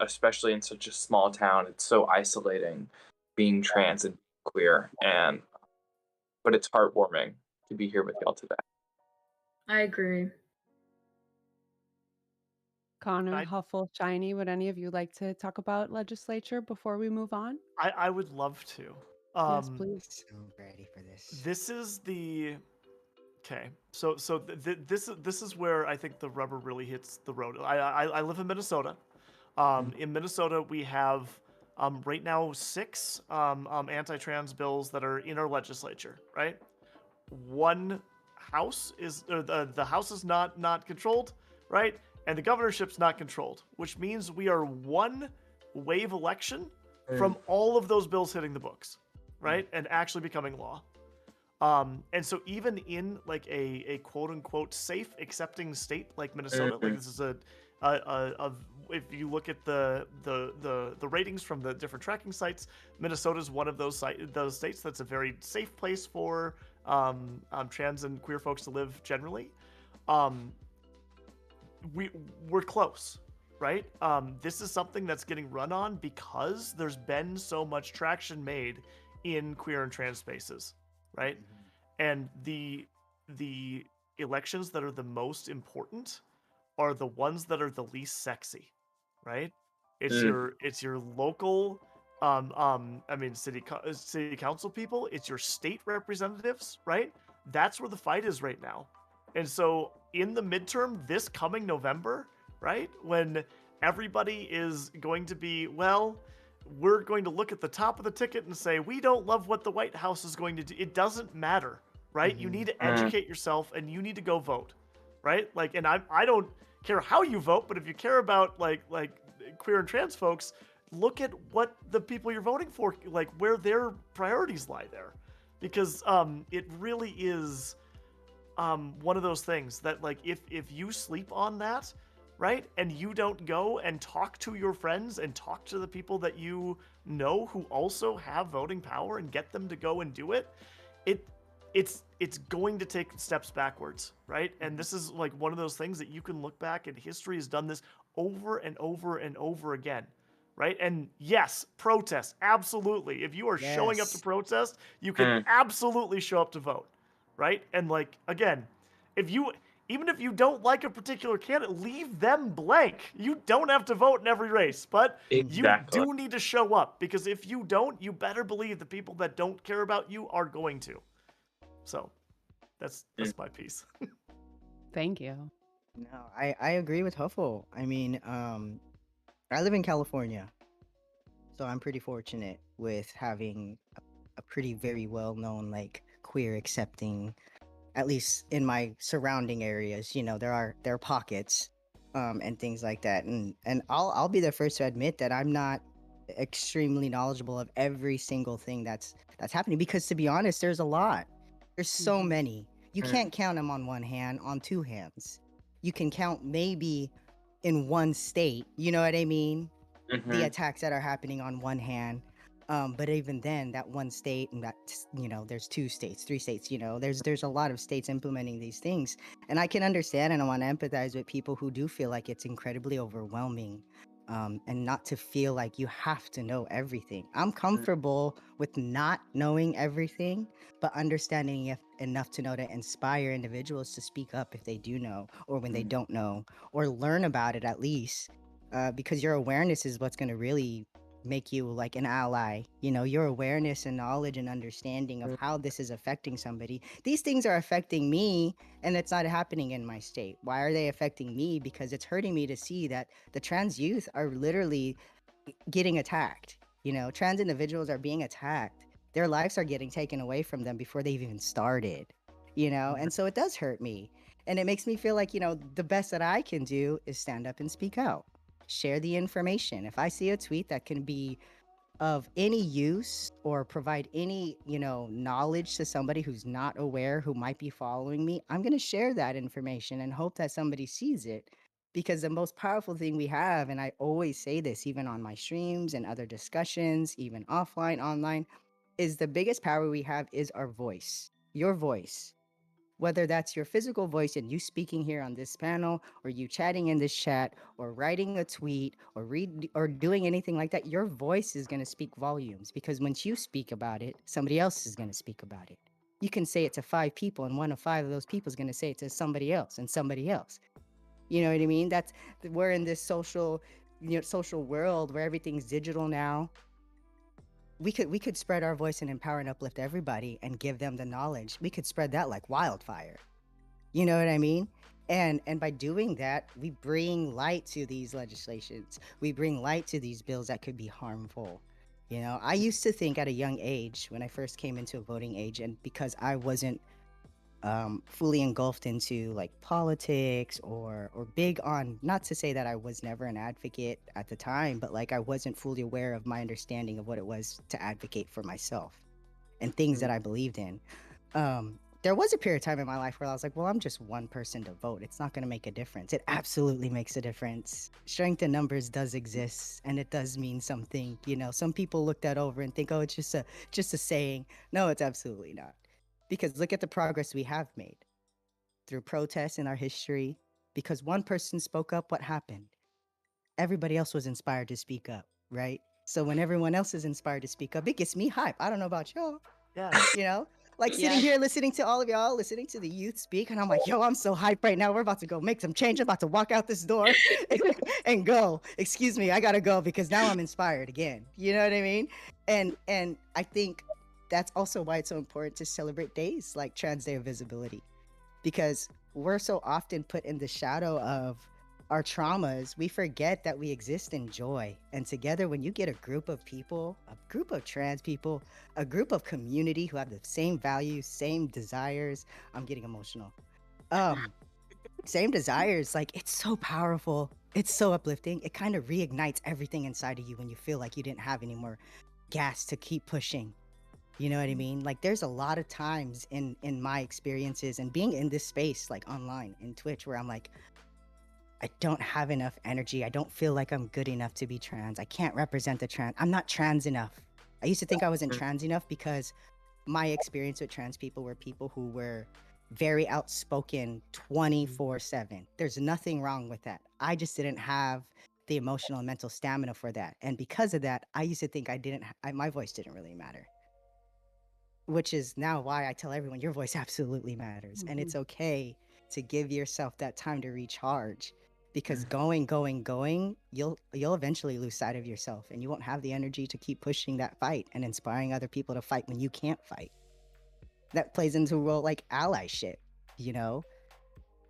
[SPEAKER 6] especially in such a small town. It's so isolating being trans and queer, but it's heartwarming to be here with y'all today.
[SPEAKER 5] I agree.
[SPEAKER 1] Connor, Huffle, Shiny, would any of you like to talk about legislature before we move on?
[SPEAKER 3] I would love to.
[SPEAKER 1] Yes, please.
[SPEAKER 4] So ready for this.
[SPEAKER 3] This is the okay. So this is where I think the rubber really hits the road. I live in Minnesota. In Minnesota, we have right now 6 anti-trans bills that are in our legislature. Right, one house is the house is not controlled. Right, and the governorship's not controlled, which means we are one wave election from all of those bills hitting the books, right, and actually becoming law. And so even in like a quote unquote safe, accepting state like Minnesota, like this is a if you look at the ratings from the different tracking sites, Minnesota is one of those states that's a very safe place for trans and queer folks to live generally. We're close, right? This is something that's getting run on because there's been so much traction made in queer and trans spaces, right? And the elections that are the most important are the ones that are the least sexy, right? It's your local city council people, it's your state representatives, right? That's where the fight is right now. And so in the midterm this coming November, right, when everybody is going to be, well, we're going to look at the top of the ticket and say, we don't love what the White House is going to do. It doesn't matter, right? You need to educate yourself and you need to go vote, right? Like, and I don't care how you vote, but if you care about like queer and trans folks, look at what the people you're voting for, like where their priorities lie there, because it really is one of those things that like if you sleep on that, right, and you don't go and talk to your friends and talk to the people that you know who also have voting power and get them to go and do it, it's going to take steps backwards, right? And this is like one of those things that you can look back and history has done this over and over and over again, right? And yes, protest, absolutely. If you are showing up to
[SPEAKER 4] Yes.
[SPEAKER 3] protest, you can absolutely show up to vote, right? And like again, even if you don't like a particular candidate, leave them blank. You don't have to vote in every race, but
[SPEAKER 6] Exactly.
[SPEAKER 3] you do need to show up, because if you don't, you better believe the people that don't care about you are going to. So that's my piece.
[SPEAKER 1] Thank you.
[SPEAKER 4] No, I agree with Huffle. I mean, I live in California, so I'm pretty fortunate with having a pretty very well known like queer accepting, at least in my surrounding areas. You know, there are pockets, and things like that, and I'll be the first to admit that I'm not extremely knowledgeable of every single thing that's happening, because to be honest, there's a lot. There's so
[SPEAKER 1] Mhm.
[SPEAKER 4] many. You can't count them on one hand, on two hands. You can count maybe in one state, you know what I mean? The attacks that are happening on one hand. But even then, that one state, and that, you know, there's 2 states, 3 states, you know, there's a lot of states implementing these things. And I can understand and I want to empathize with people who do feel like it's incredibly overwhelming. And not to feel like you have to know everything. I'm comfortable with not knowing everything, but understanding enough to know to inspire individuals to speak up if they do know, or when they don't know, or learn about it at least. Because your awareness is what's going to really make you like an ally. You know, your awareness and knowledge and understanding of how this is affecting somebody. These things are affecting me, and it's not happening in my state. Why are they affecting me? Because it's hurting me to see that the trans youth are literally getting attacked. You know, trans individuals are being attacked. Their lives are getting taken away from them before they've even started. You know, and so it does hurt me. And it makes me feel like, you know, the best that I can do is stand up and speak out. Share the information. If I see a tweet that can be of any use or provide any, you know, knowledge to somebody who's not aware, who might be following me, I'm going to share that information and hope that somebody sees it. Because the most powerful thing we have, and I always say this even on my streams and other discussions, even offline, online, is the biggest power we have is our voice. Your voice, whether that's your physical voice and you speaking here on this panel, or you chatting in this chat, or writing a tweet, or read or doing anything like that, your voice is going to speak volumes, because once you speak about it, somebody else is going to speak about it. You can say it to 5 people, and one of 5 of those people is going to say it to somebody else and somebody else. You know what I mean? That's, we're in this social, you know, social world where everything's digital now. We could spread our voice and empower and uplift everybody and give them the knowledge. We could spread that like wildfire. You know what I mean? And by doing that, we bring light to these legislations. We bring light to these bills that could be harmful. You know, I used to think at a young age, when I first came into a voting age, and because I wasn't fully engulfed into like politics or big on, not to say that I was never an advocate at the time, but like I wasn't fully aware of my understanding of what it was to advocate for myself and things that I believed in. There was a period of time in my life where I was like, well, I'm just one person to vote. It's not going to make a difference. It absolutely makes a difference. Strength in numbers does exist, and it does mean something. You know, some people look that over and think, oh, it's just a saying. No, it's absolutely not. Because look at the progress we have made through protests in our history. Because one person spoke up, what happened? Everybody else was inspired to speak up, right? So when everyone else is inspired to speak up, it gets me hype. I don't know about y'all.
[SPEAKER 3] Yeah.
[SPEAKER 4] You know, like sitting here listening to all of y'all, listening to the youth speak, and I'm like, yo, I'm so hyped right now. We're about to go make some change. I'm about to walk out this door and go. Excuse me, I gotta go because now I'm inspired again. You know what I mean? And I think that's also why it's so important to celebrate days like Trans Day of Visibility, because we're so often put in the shadow of our traumas, we forget that we exist in joy. And together, when you get a group of people, a group of trans people, a group of community who have the same values, same desires, I'm getting emotional. Same desires, like it's so powerful. It's so uplifting. It kind of reignites everything inside of you when you feel like you didn't have any more gas to keep pushing. You know what I mean? Like there's a lot of times in my experiences and being in this space, like online in Twitch, where I'm like, I don't have enough energy. I don't feel like I'm good enough to be trans. I can't represent the trans. I'm not trans enough. I used to think I wasn't trans enough because my experience with trans people were people who were very outspoken 24/7. There's nothing wrong with that. I just didn't have the emotional and mental stamina for that. And because of that, I used to think my voice didn't really matter. Which is now why I tell everyone your voice absolutely matters. And it's okay to give yourself that time to recharge, because going, you'll eventually lose sight of yourself, and you won't have the energy to keep pushing that fight and inspiring other people to fight when you can't fight. That plays into a role like allyship, you know?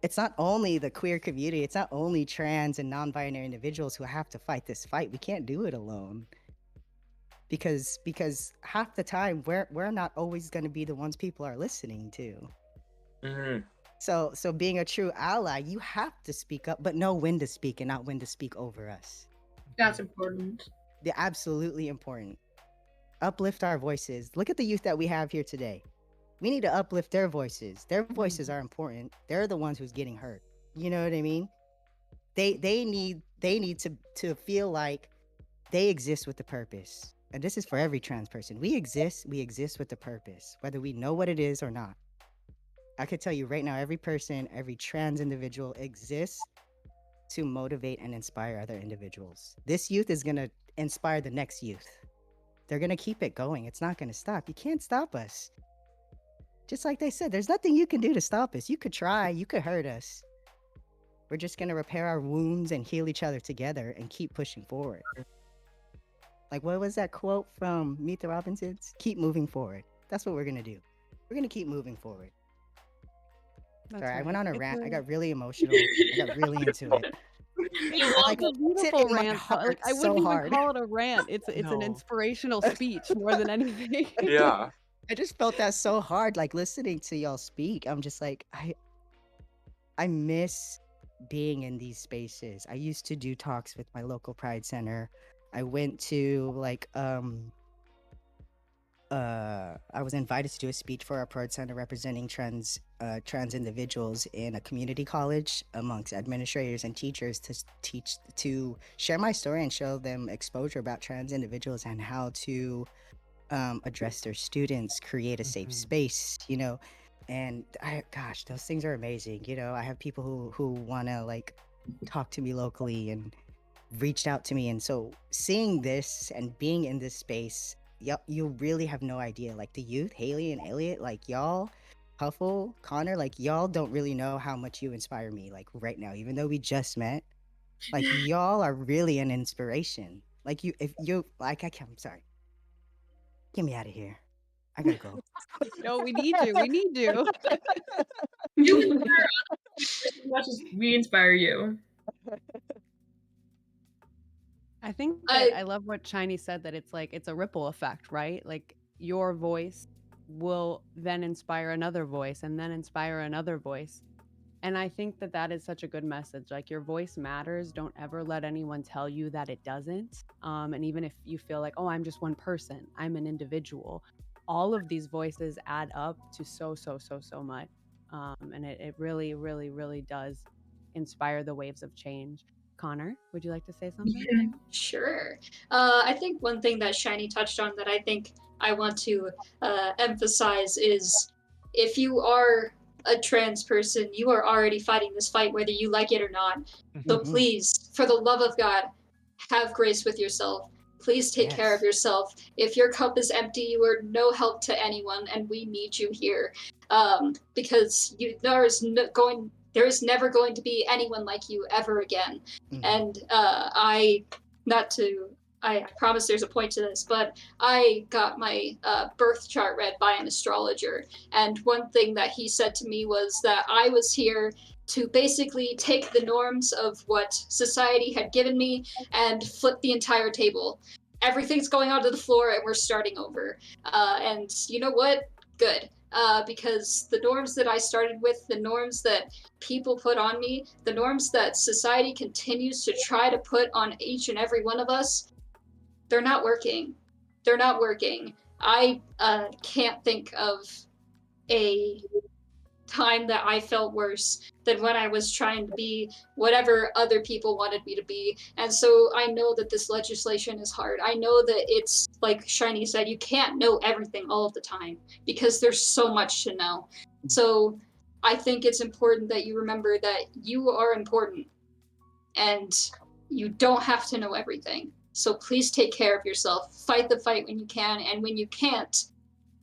[SPEAKER 4] It's not only the queer community, it's not only trans and non-binary individuals who have to fight this fight. We can't do it alone. Because half the time we're not always going to be the ones people are listening to.
[SPEAKER 6] Mhm.
[SPEAKER 4] So being a true ally, you have to speak up, but know when to speak and not when to speak over us.
[SPEAKER 5] That's important.
[SPEAKER 4] They're absolutely important. Uplift our voices. Look at the youth that we have here today. We need to uplift their voices. Their voices are important. They're the ones who's getting hurt. You know what I mean? They need to feel like they exist with a purpose. And this is for every trans person. We exist with a purpose, whether we know what it is or not. I could tell you right now, every person, every trans individual exists to motivate and inspire other individuals. This youth is going to inspire the next youth. They're going to keep it going. It's not going to stop. You can't stop us. Just like they said, there's nothing you can do to stop us. You could try, you could hurt us. We're just going to repair our wounds and heal each other together and keep pushing forward. Like, what was that quote from Meet the Robinsons? Keep moving forward. That's what we're going to do. We're going to keep moving forward.
[SPEAKER 1] That's
[SPEAKER 4] Sorry, I
[SPEAKER 1] right.
[SPEAKER 4] went on a
[SPEAKER 1] It's
[SPEAKER 4] rant. I
[SPEAKER 1] a-
[SPEAKER 4] got really emotional. I got really into it.
[SPEAKER 1] It's
[SPEAKER 4] Like,
[SPEAKER 1] a beautiful
[SPEAKER 4] sit in my
[SPEAKER 1] rant.
[SPEAKER 4] heart
[SPEAKER 1] Like I
[SPEAKER 4] so
[SPEAKER 1] wouldn't even
[SPEAKER 4] hard.
[SPEAKER 1] call it a rant. It's an
[SPEAKER 3] No.
[SPEAKER 1] inspirational speech more than anything.
[SPEAKER 6] Yeah.
[SPEAKER 4] I just felt that so hard, like listening to y'all speak. I'm just like, I miss being in these spaces. I used to do talks with my local Pride Center. I went to I was invited to do a speech for our Pride Center representing trans individuals in a community college amongst administrators and teachers to share my story and show them exposure about trans individuals and how to address their students, create a safe space, you know. And gosh, those things are amazing. You know, I have people who want to like talk to me locally and reached out to me. And so seeing this and being in this space, you really have no idea. Like the youth, Haley and Elliot, like y'all, Huffle, Connor, like y'all don't really know how much you inspire me. Like right now, even though we just met, like y'all are really an inspiration. Like if you like, I'm sorry. Get me out of here. I gotta go.
[SPEAKER 1] No, we need you. We need you.
[SPEAKER 5] You inspire us as much as we inspire you.
[SPEAKER 1] I think that I love what Shiny said, that it's like it's a ripple effect, right? Like your voice will then inspire another voice and then inspire another voice. And I think that that is such a good message. Like your voice matters. Don't ever let anyone tell you that it doesn't. And even if you feel like, oh, I'm just one person, I'm an individual, all of these voices add up to so much. And it really, really, really does inspire the waves of change. Connor, would you like to say something?
[SPEAKER 2] Sure. I think one thing that Shiny touched on that I think I want to emphasize is if you are a trans person, you are already fighting this fight whether you like it or not. So please, for the love of God, have grace with yourself. Please take care of yourself. If your cup is empty, you are no help to anyone, and we need you here. Because there is never going to be anyone like you ever again. And not to I promise there's a point to this, but I got my birth chart read by an astrologer. And one thing that he said to me was that I was here to basically take the norms of what society had given me and flip the entire table. Everything's going onto the floor and we're starting over. And you know what? Good. Because the norms that I started with, the norms that people put on me, the norms that society continues to try to put on each and every one of us, they're not working. They're not working. I can't think of a time that I felt worse than when I was trying to be whatever other people wanted me to be. And so I know that this legislation is hard. I know that it's like Shiny said, you can't know everything all of the time because there's so much to know. So I think it's important that you remember that you are important and you don't have to know everything. So please take care of yourself. Fight the fight when you can, and when you can't,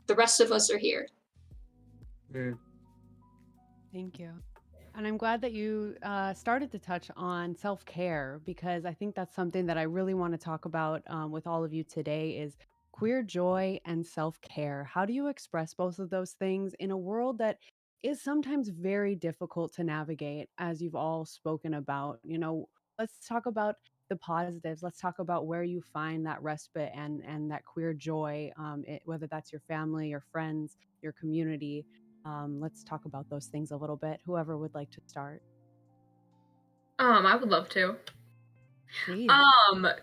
[SPEAKER 2] the rest of us are here.
[SPEAKER 1] Thank you. And I'm glad that you started to touch on self-care, because I think that's something that I really want to talk about with all of you today is queer joy and self-care. How do you express both of those things in a world that is sometimes very difficult to navigate, as you've all spoken about? Let's talk about the positives. Let's talk about where you find that respite and that queer joy, whether that's your family, your friends, your community. Let's talk about those things a little bit. Whoever would like to start.
[SPEAKER 5] I would love to.
[SPEAKER 1] Please.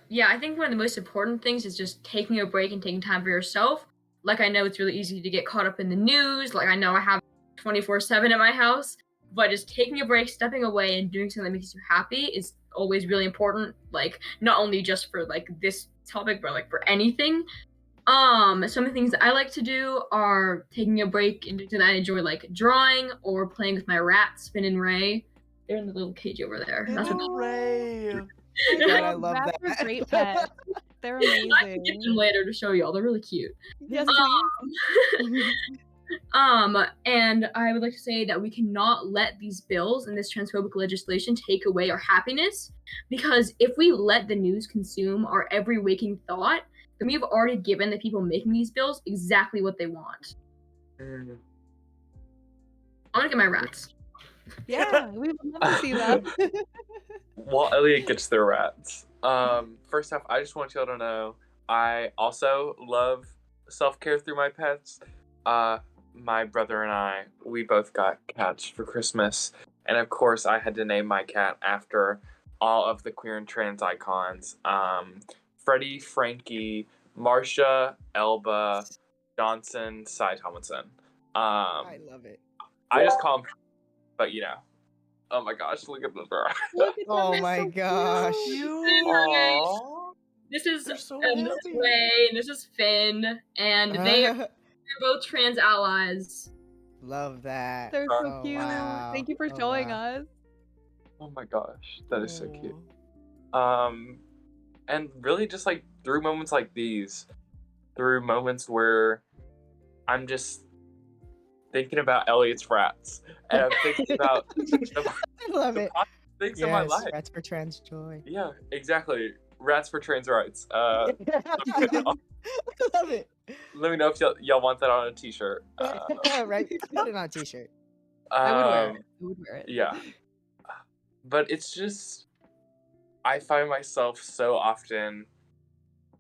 [SPEAKER 5] Yeah, I think one of the most important things is just taking a break and taking time for yourself. Like, I know it's really easy to get caught up in the news. Like, I know I have 24/7 at my house, but just taking a break, stepping away, and doing something that makes you happy is always really important. Like, not only just for like this topic, but like for anything. Some of the things that I like to do are taking a break and doing that. I enjoy like drawing or playing with my rats, Finn and Ray. They're in the little cage over there. That's what
[SPEAKER 3] Hooray!
[SPEAKER 4] I love
[SPEAKER 1] Rats
[SPEAKER 4] that.
[SPEAKER 1] are great pets. They're
[SPEAKER 5] I can get
[SPEAKER 1] amazing.
[SPEAKER 5] them later to show y'all. They're really cute.
[SPEAKER 1] Yes, please.
[SPEAKER 5] And I would like to say that we cannot let these bills and this transphobic legislation take away our happiness, because if we let the news consume our every waking thought, then we've already given the people making these bills exactly what they want. I'm gonna get my rats.
[SPEAKER 1] Yeah, we would love to see that.
[SPEAKER 6] While Elliot gets their rats, first off, I just want y'all to know I also love self-care through my pets. My brother and I, we both got cats for Christmas, and of course I had to name my cat after all of the queer and trans icons. Freddie, Frankie, Marsha, Elba, Johnson, Cy Tomlinson.
[SPEAKER 4] I love it.
[SPEAKER 6] I just call them, but oh my gosh, look at them.
[SPEAKER 1] Look at them,
[SPEAKER 4] Oh
[SPEAKER 1] they're
[SPEAKER 4] my
[SPEAKER 1] so
[SPEAKER 4] gosh.
[SPEAKER 1] cute.
[SPEAKER 6] Aww.
[SPEAKER 5] This is
[SPEAKER 3] They're so
[SPEAKER 5] Ray,
[SPEAKER 3] happy.
[SPEAKER 5] and this is Finn, and they're both trans allies.
[SPEAKER 4] Love that.
[SPEAKER 1] They're so
[SPEAKER 4] Oh,
[SPEAKER 1] cute.
[SPEAKER 4] wow.
[SPEAKER 1] Thank you for
[SPEAKER 4] Oh,
[SPEAKER 1] showing
[SPEAKER 4] wow.
[SPEAKER 1] us.
[SPEAKER 6] Oh my gosh, that is so cute.
[SPEAKER 3] Aw.
[SPEAKER 6] And really just like through moments like these, through moments where I'm just thinking about Elliot's rats, and I'm thinking about the
[SPEAKER 4] I love it.
[SPEAKER 6] things in my
[SPEAKER 4] Yes,
[SPEAKER 6] life.
[SPEAKER 4] Rats for Trans Joy.
[SPEAKER 6] Yeah, exactly. Rats for trans rights.
[SPEAKER 4] I love it.
[SPEAKER 6] Let me know if y'all want that on a t-shirt.
[SPEAKER 4] Right, put it on a t-shirt.
[SPEAKER 1] I would wear
[SPEAKER 6] Um,
[SPEAKER 1] it. I would wear it.
[SPEAKER 6] Yeah. But it's just, I find myself so often,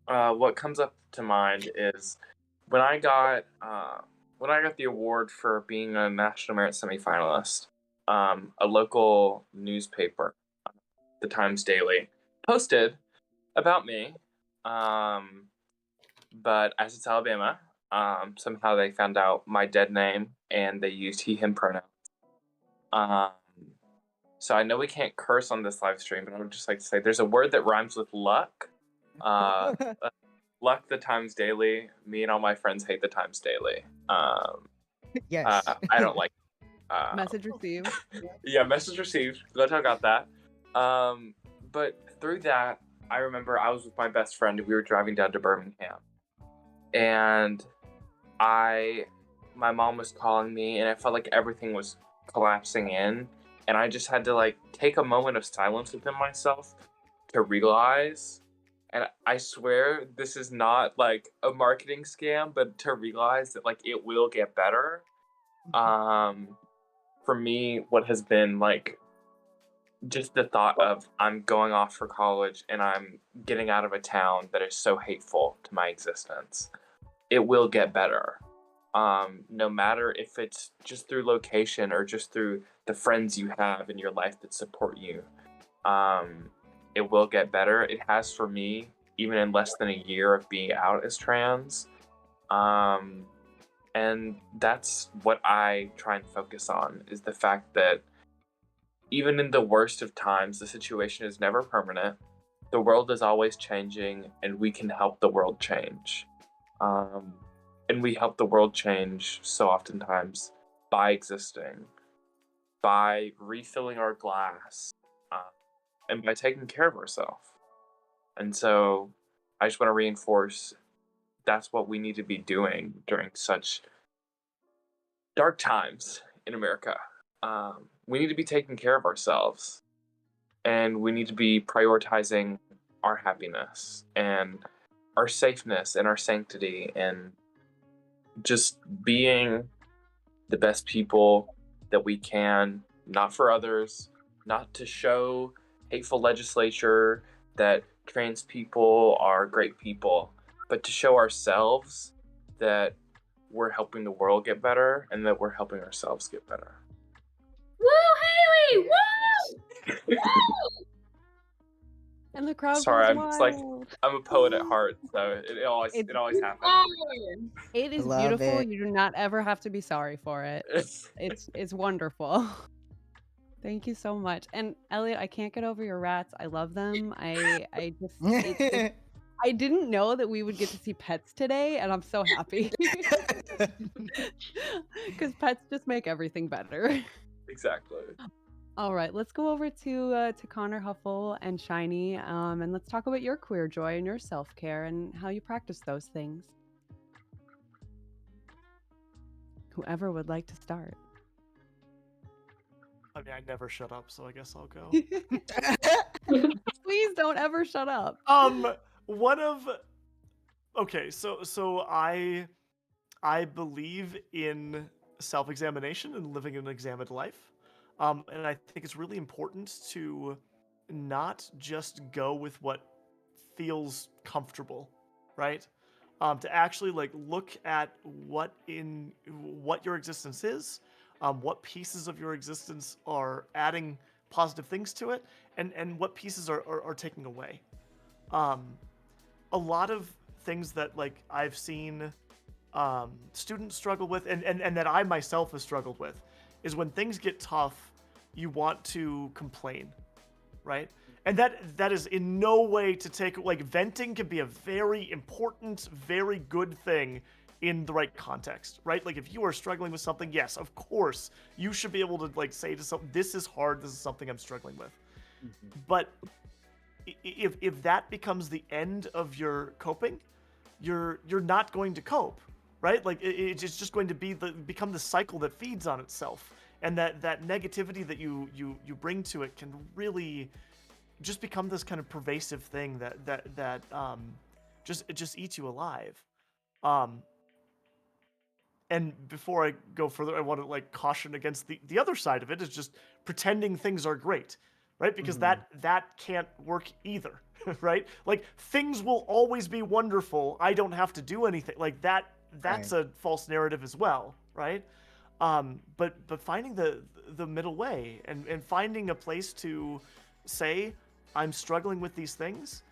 [SPEAKER 6] what comes up to mind is when I got the award for being a National Merit semifinalist, a local newspaper, the Times Daily, posted about me. But as it's Alabama, somehow they found out my dead name and they used he, him pronouns. So I know we can't curse on this live stream, but I would just like to say there's a word that rhymes with luck. Luck the Times Daily. Me and all my friends hate the Times Daily.
[SPEAKER 4] Yes.
[SPEAKER 6] I don't like
[SPEAKER 1] Message received.
[SPEAKER 6] Yeah, message received. Glad y'all got that. But through that, I remember I was with my best friend and we were driving down to Birmingham. And my mom was calling me and it felt like everything was collapsing in. And I just had to like take a moment of silence within myself to realize And I swear this is not like a marketing scam, but to realize that like it will get better. For me, what has been like just the thought of I'm going off for college and I'm getting out of a town that is so hateful to my existence. It will get better. No matter if it's just through location or just through the friends you have in your life that support you. It will get better. It has for me, even in less than a year of being out as trans. And that's what I try and focus on, is the fact that even in the worst of times, the situation is never permanent. The world is always changing, and we can help the world change. And we help the world change so oftentimes by existing, by refilling our glass, and by taking care of ourselves. And so I just want to reinforce that's what we need to be doing during such dark times in America. We need to be taking care of ourselves, and we need to be prioritizing our happiness and our safeness and our sanctity, and just being the best people that we can, not for others, not to show hateful legislature that trans people are great people, but to show ourselves that we're helping the world get better and that we're helping ourselves get better.
[SPEAKER 5] Woo, Haley! Woo!
[SPEAKER 1] And the crowd
[SPEAKER 6] Sorry,
[SPEAKER 1] goes
[SPEAKER 6] I'm just like
[SPEAKER 1] wild.
[SPEAKER 6] I'm a poet at heart, so it always happens.
[SPEAKER 1] It is
[SPEAKER 4] Love
[SPEAKER 1] beautiful.
[SPEAKER 4] it.
[SPEAKER 1] You do not ever have to be sorry for it. It's wonderful. Thank you so much. And Elliot, I can't get over your rats. I love them. I just I didn't know that we would get to see pets today, and I'm so happy. Because pets just make everything better.
[SPEAKER 6] Exactly.
[SPEAKER 1] All right, let's go over to Connor Huffle and Shiny, and let's talk about your queer joy and your self-care and how you practice those things. Whoever would like to start.
[SPEAKER 3] I mean, I never shut up, so I guess I'll go.
[SPEAKER 1] Please don't ever shut up.
[SPEAKER 3] Okay, so I believe in self-examination and living an examined life. And I think it's really important to not just go with what feels comfortable, right? To actually like look at what your existence is, what pieces of your existence are adding positive things to it, and what pieces are taking away. A lot of things that like I've seen students struggle with, and that I myself have struggled with, is when things get tough, you want to complain, right? And that is in no way to take, like, venting can be a very important, very good thing in the right context, right? Like, if you are struggling with something, yes, of course, you should be able to like say to someone, this is hard, this is something I'm struggling with. Mm-hmm. But if that becomes the end of your coping, you're not going to cope, right? Like it's just going to become the cycle that feeds on itself, and that negativity that you bring to it can really just become this kind of pervasive thing that just eats you alive. And before I go further, I want to like caution against the other side of it, is just pretending things are great, right? Because that can't work either, right? Like things will always be wonderful. I don't have to do anything like that. That's right. A false narrative as well, right? But finding the middle way and finding a place to say, I'm struggling with these things.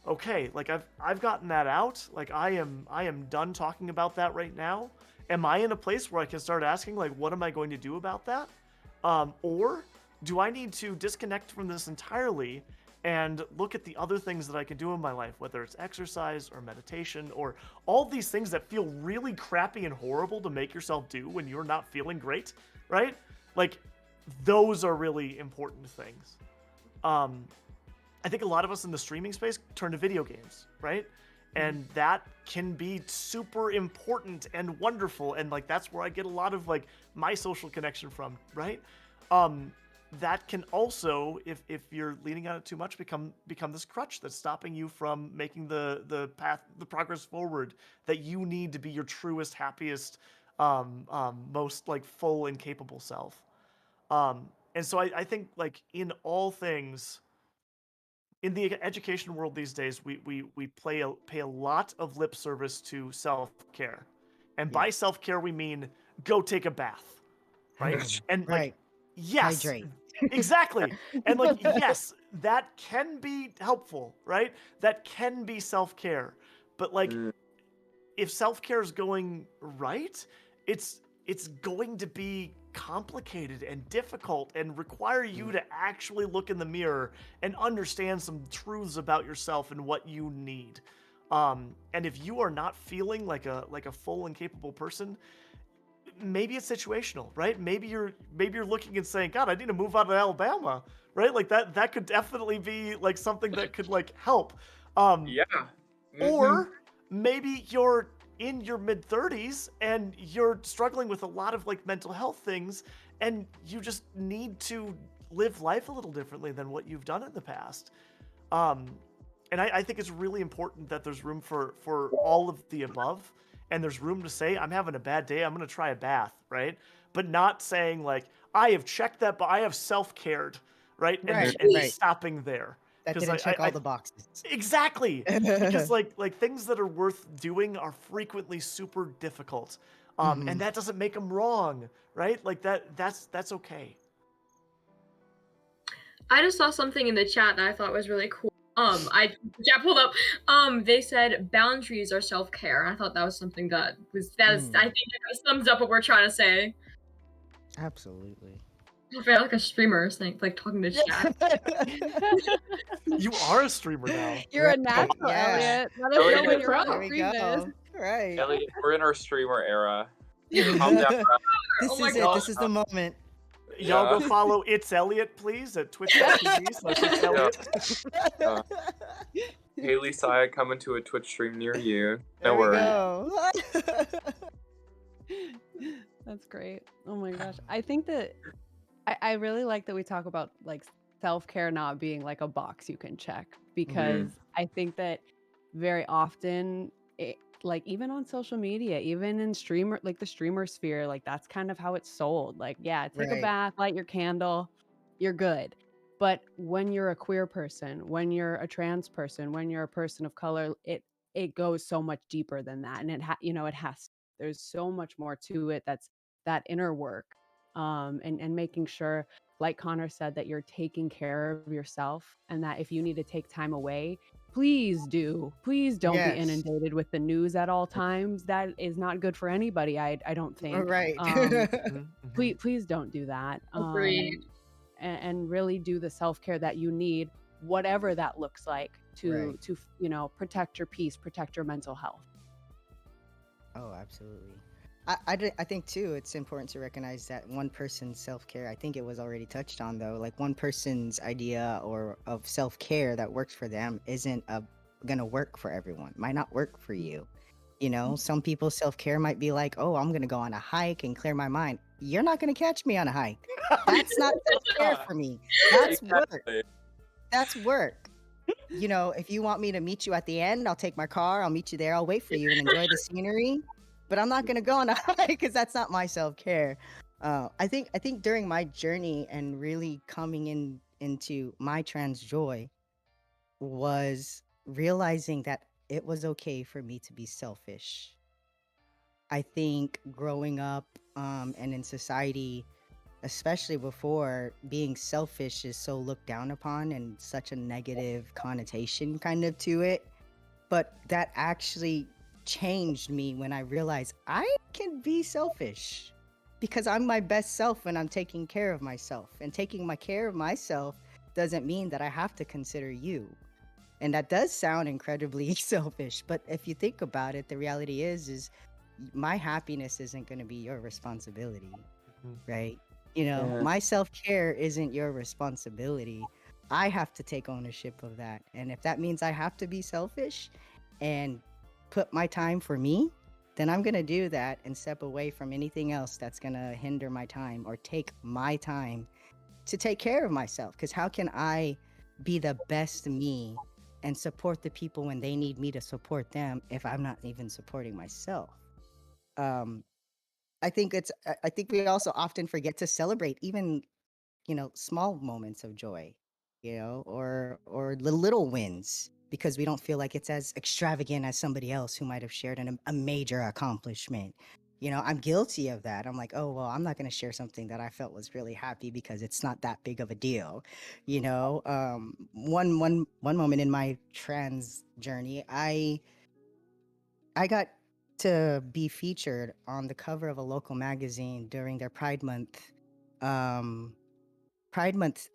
[SPEAKER 3] Okay, like I've gotten that out. Like I am done talking about that right now. Am I in a place where I can start asking, like, what am I going to do about that? Or do I need to disconnect from this entirely and look at the other things that I can do in my life, whether it's exercise or meditation or all these things that feel really crappy and horrible to make yourself do when you're not feeling great, right? Like, those are really important things. I think a lot of us in the streaming space turn to video games, right? And that can be super important and wonderful. And like, that's where I get a lot of like my social connection from, right? that can also, if you're leaning on it too much, become this crutch that's stopping you from making the progress forward that you need to be your truest, happiest, most like full and capable self. And so I think like in all things in the education world these days, we pay a lot of lip service to self-care. And by
[SPEAKER 4] Yes.
[SPEAKER 3] self-care, we mean go take a bath, right? And like,
[SPEAKER 4] Right.
[SPEAKER 3] yes,
[SPEAKER 4] Hydrate.
[SPEAKER 3] exactly. And like, yes, that can be helpful, right? That can be self-care. But like,
[SPEAKER 6] Mm.
[SPEAKER 3] if self-care is going right, it's going to be complicated and difficult and require you to actually look in the mirror and understand some truths about yourself and what you need. And if you are not feeling like a full and capable person, maybe it's situational, right? Maybe you're looking and saying, God, I need to move out of Alabama, right? Like that could definitely be like something that could like help.
[SPEAKER 6] Yeah.
[SPEAKER 3] Or maybe you're in your mid 30s and you're struggling with a lot of like mental health things and you just need to live life a little differently than what you've done in the past. And I think it's really important that there's room for all of the above, and there's room to say, I'm having a bad day, I'm going to try a bath, right? But not saying like, I have checked that, but I have self-cared, right?
[SPEAKER 4] Right,
[SPEAKER 3] And
[SPEAKER 4] right.
[SPEAKER 3] stopping there.
[SPEAKER 4] That
[SPEAKER 3] 'Cause
[SPEAKER 4] didn't check all the boxes.
[SPEAKER 3] Exactly. Because like things that are worth doing are frequently super difficult. And that doesn't make them wrong, right? Like that's okay.
[SPEAKER 5] I just saw something in the chat that I thought was really cool. Chat pulled up. They said boundaries are self-care. And I thought that was something I think it sums up what we're trying to say.
[SPEAKER 4] Absolutely.
[SPEAKER 5] I feel like a streamer saying, like talking to chat.
[SPEAKER 3] You are a streamer now.
[SPEAKER 1] You're a
[SPEAKER 4] Right,
[SPEAKER 1] natural,
[SPEAKER 4] yeah.
[SPEAKER 1] Elliot. Let us know
[SPEAKER 6] Elliot,
[SPEAKER 1] when your
[SPEAKER 2] Pro.
[SPEAKER 4] There we
[SPEAKER 1] stream is.
[SPEAKER 4] go. Right.
[SPEAKER 6] Elliot, we're in our streamer era. Calm down, bro.
[SPEAKER 4] This
[SPEAKER 5] Oh my
[SPEAKER 4] is it.
[SPEAKER 5] God.
[SPEAKER 4] This is the moment.
[SPEAKER 3] Y'all go
[SPEAKER 6] Yeah.
[SPEAKER 3] follow It's Elliot, please, at twitch.tv/It's Elliot.
[SPEAKER 6] Haley Saya coming to a Twitch stream near you.
[SPEAKER 4] There
[SPEAKER 6] No
[SPEAKER 4] we
[SPEAKER 6] worries.
[SPEAKER 4] go.
[SPEAKER 1] That's great. Oh my gosh. I think that I really like that we talk about like self-care not being like a box you can check, because I think that very often like even on social media, even in streamer like the streamer sphere, like that's kind of how it's sold. Like, yeah, take a
[SPEAKER 4] Right.
[SPEAKER 1] bath, light your candle, you're good. But when you're a queer person, when you're a trans person, when you're a person of color, it goes so much deeper than that. And it has, there's so much more to it. That's that inner work. And making sure, like Connor said, that you're taking care of yourself, and that if you need to take time away, please do. Please don't be
[SPEAKER 4] Yes.
[SPEAKER 1] inundated with the news at all times. That is not good for anybody, I don't think.
[SPEAKER 4] Right.
[SPEAKER 1] Please don't do that.
[SPEAKER 5] Agreed.
[SPEAKER 1] And really do the self-care that you need, whatever that looks like, to
[SPEAKER 4] Right.
[SPEAKER 1] protect your peace, protect your mental health.
[SPEAKER 4] Oh, absolutely. I think too, it's important to recognize that one person's self-care, I think it was already touched on though, like one person's idea or of self-care that works for them isn't gonna work for everyone, might not work for you. Some people's self-care might be like, oh, I'm gonna go on a hike and clear my mind. You're not gonna catch me on a hike. That's not self-care for me. That's work.
[SPEAKER 6] Exactly.
[SPEAKER 4] That's work. If you want me to meet you at the end, I'll take my car, I'll meet you there, I'll wait for you and enjoy the scenery. But I'm not gonna go on a hike because that's not my self-care. I think during my journey and really coming into my trans joy was realizing that it was okay for me to be selfish. I think growing up and in society, especially before, being selfish is so looked down upon and such a negative connotation kind of to it. But that actually changed me when I realized I can be selfish because I'm my best self when I'm taking care of myself. And taking my care of myself doesn't mean that I have to consider you. And that does sound incredibly selfish, but if you think about it, the reality is my happiness isn't going to be your responsibility, right? My self-care isn't your responsibility. I have to take ownership of that. And if that means I have to be selfish and put my time for me, then I'm going to do that and step away from anything else that's going to hinder my time or take my time to take care of myself, because how can I be the best me and support the people when they need me to support them if I'm not even supporting myself? um I think we also often forget to celebrate even, small moments of joy, or the little wins, because we don't feel like it's as extravagant as somebody else who might have shared a major accomplishment. I'm guilty of that. I'm like, oh, well, I'm not going to share something that I felt was really happy because it's not that big of a deal. One moment in my trans journey, I got to be featured on the cover of a local magazine during their um, Pride Month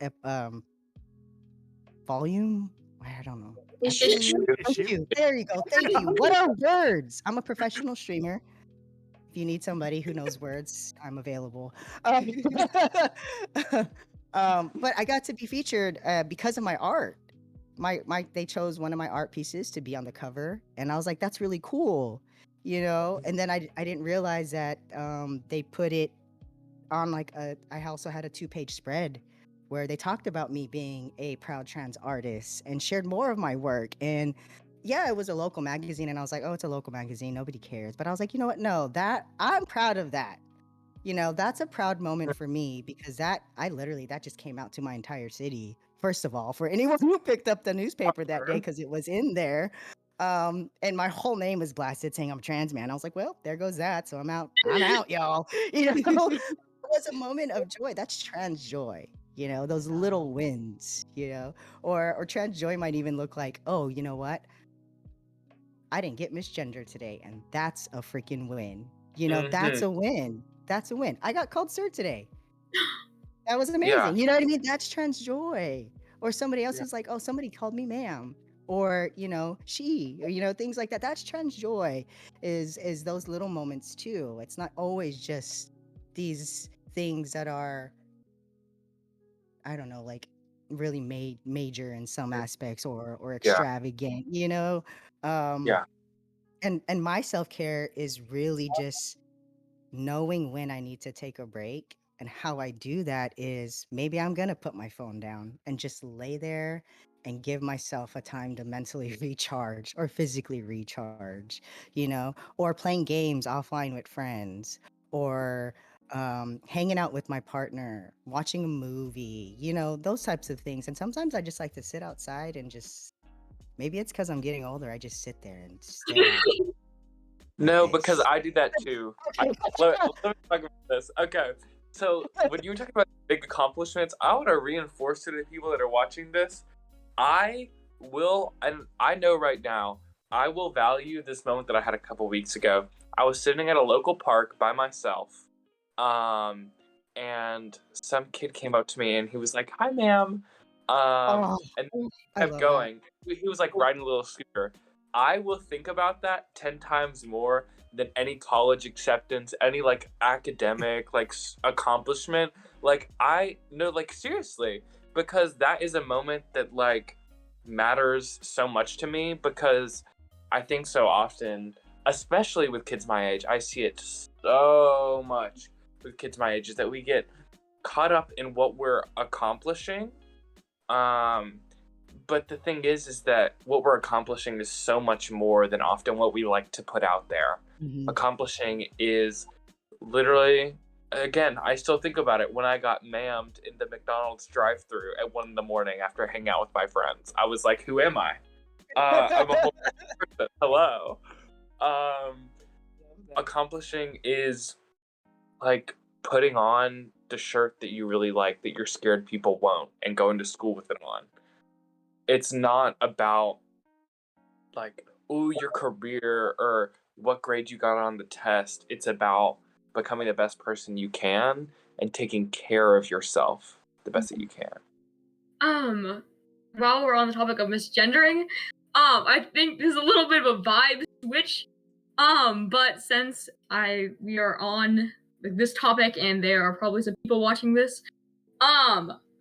[SPEAKER 4] volume. I don't know.
[SPEAKER 2] Issue.
[SPEAKER 4] Thank
[SPEAKER 3] Issue?
[SPEAKER 4] you. There you go. Thank you. What are words? I'm a professional streamer. If you need somebody who knows words, I'm available. Um, but I got to be featured because of my art. They chose one of my art pieces to be on the cover, and I was like, that's really cool, And then I didn't realize that they put it on I also had a 2-page spread where they talked about me being a proud trans artist and shared more of my work. And yeah, it was a local magazine, and I was like, oh, it's a local magazine, nobody cares. But I was like, you know what? No, that I'm proud of that. That's a proud moment for me, because that just came out to my entire city. First of all, for anyone who picked up the newspaper that day, because it was in there. And my whole name was blasted saying I'm a trans man. I was like, well, there goes that. So I'm out, y'all. It was a moment of joy. That's trans joy. Those little wins, or trans joy might even look like, oh, you know what? I didn't get misgendered today, and that's a freaking win. That's a win. That's a win. I got called sir today. That was amazing.
[SPEAKER 6] Yeah.
[SPEAKER 4] You know what I mean? That's trans joy. Or somebody else who's like, oh, somebody called me ma'am, or she, or things like that. That's trans joy. Is those little moments too. It's not always just these things that are, I don't know, like really major in some aspects, or
[SPEAKER 6] Yeah.
[SPEAKER 4] extravagant,
[SPEAKER 6] Yeah.
[SPEAKER 4] and my self-care is really just knowing when I need to take a break. And how I do that is, maybe I'm gonna put my phone down and just lay there and give myself a time to mentally recharge or physically recharge, or playing games offline with friends, or hanging out with my partner, watching a movie, those types of things. And sometimes I just like to sit outside and just, maybe it's because I'm getting older, I just sit there and stare out.
[SPEAKER 6] No,
[SPEAKER 4] Nice.
[SPEAKER 6] because I do that too.
[SPEAKER 4] Okay.
[SPEAKER 6] Let me talk about this. Okay. So when you were talking about big accomplishments, I want to reinforce to the people that are watching this. I will, and I know right now, I will value this moment that I had a couple weeks ago. I was sitting at a local park by myself, and some kid came up to me and he was like, "Hi, ma'am,"
[SPEAKER 4] Oh,
[SPEAKER 6] and
[SPEAKER 4] I
[SPEAKER 6] kept
[SPEAKER 4] love that.
[SPEAKER 6] going. He was like riding a little scooter. I will think about that 10 times more than any college acceptance, any like academic like accomplishment. Like I no, like seriously, because that is a moment that like matters so much to me, because I think so often, especially with kids my age, I see it so much with kids my age, is that we get caught up in what we're accomplishing. But the thing is that what we're accomplishing is so much more than often what we like to put out there.
[SPEAKER 4] Mhm.
[SPEAKER 6] Accomplishing is literally, again, I still think about it when I got ma'amed in the McDonald's drive-thru at 1 a.m. after hanging out with my friends. I was like, who am I? I'm a whole person. Hello. Accomplishing is like putting on the shirt that you really like, that you're scared people won't, and going to school with it on. It's not about like, ooh, your career or what grade you got on the test. It's about becoming the best person you can and taking care of yourself the best that you can.
[SPEAKER 5] While we're on the topic of misgendering, I think there's a little bit of a vibe switch. But since we are on this topic and there are probably some people watching this,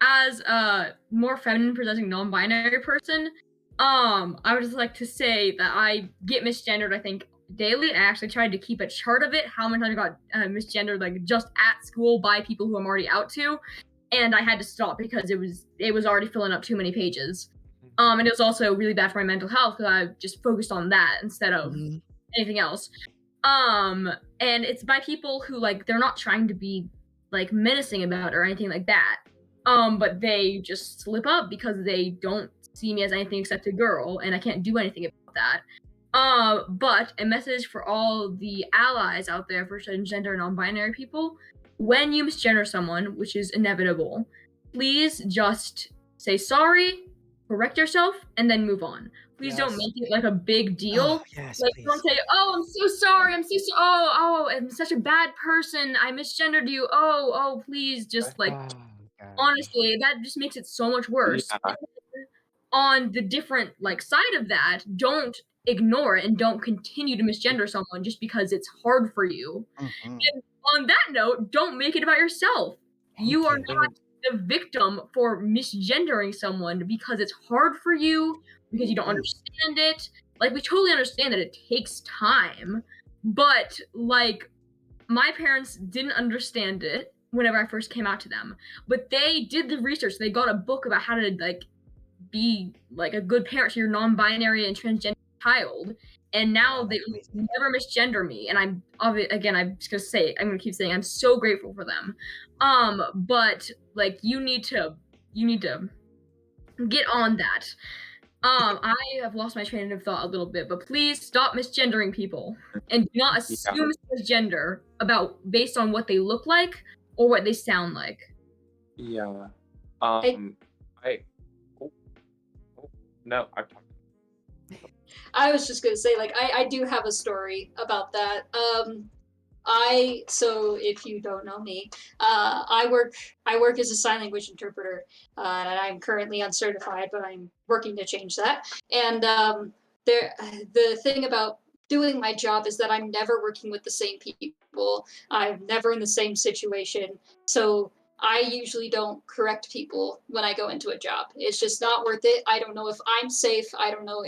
[SPEAKER 5] as a more feminine presenting non-binary person, I would just like to say that I get misgendered, I think, daily. I actually tried to keep a chart of it, how many times I got misgendered, like just at school by people who I'm already out to. and I had to stop because it was already filling up too many pages. And it was also really bad for my mental health because I just focused on that instead of anything else. And it's by people who, like, they're not trying to be like menacing about it or anything like that. But they just slip up because they don't see me as anything except a girl, and I can't do anything about that. But a message for all the allies out there for transgender and non-binary people: when you misgender someone, which is inevitable, please just say sorry, correct yourself, and then move on. Please don't make it like a big deal.
[SPEAKER 4] Yes,
[SPEAKER 5] Like,
[SPEAKER 4] please.
[SPEAKER 5] don't say, "Oh, I'm so sorry. I'm so oh, I'm such a bad person. I misgendered you. Oh, please." Just like,
[SPEAKER 4] Oh, God.
[SPEAKER 5] honestly, that just makes it so much worse.
[SPEAKER 6] Yeah.
[SPEAKER 5] On the different like side of that, don't ignore it and don't continue to misgender someone just because it's hard for you.
[SPEAKER 4] Mhm.
[SPEAKER 5] And on that note, don't make it about yourself. You are
[SPEAKER 4] Thank you.
[SPEAKER 5] not the victim for misgendering someone because it's hard for you, because you don't understand it. Like, we totally understand that it takes time, but like, my parents didn't understand it whenever I first came out to them, but they did the research. They got a book about how to like be like a good parent to your non-binary and transgender child, and now they never misgender me. And I'm again, I'm just gonna say, I'm gonna keep saying, I'm so grateful for them. But like, you need to get on that. I have lost my train of thought a little bit, but please stop misgendering people and do not assume gender based on what they look like or what they sound like.
[SPEAKER 6] Yeah. No, I've talked.
[SPEAKER 2] I was just gonna say, like, I do have a story about that. So if you don't know me, I work as a sign language interpreter, and I'm currently uncertified, but I'm working to change that. And the thing about doing my job is that I'm never working with the same people. I'm never in the same situation. So I usually don't correct people when I go into a job. It's just not worth it. I don't know if I'm safe. I don't know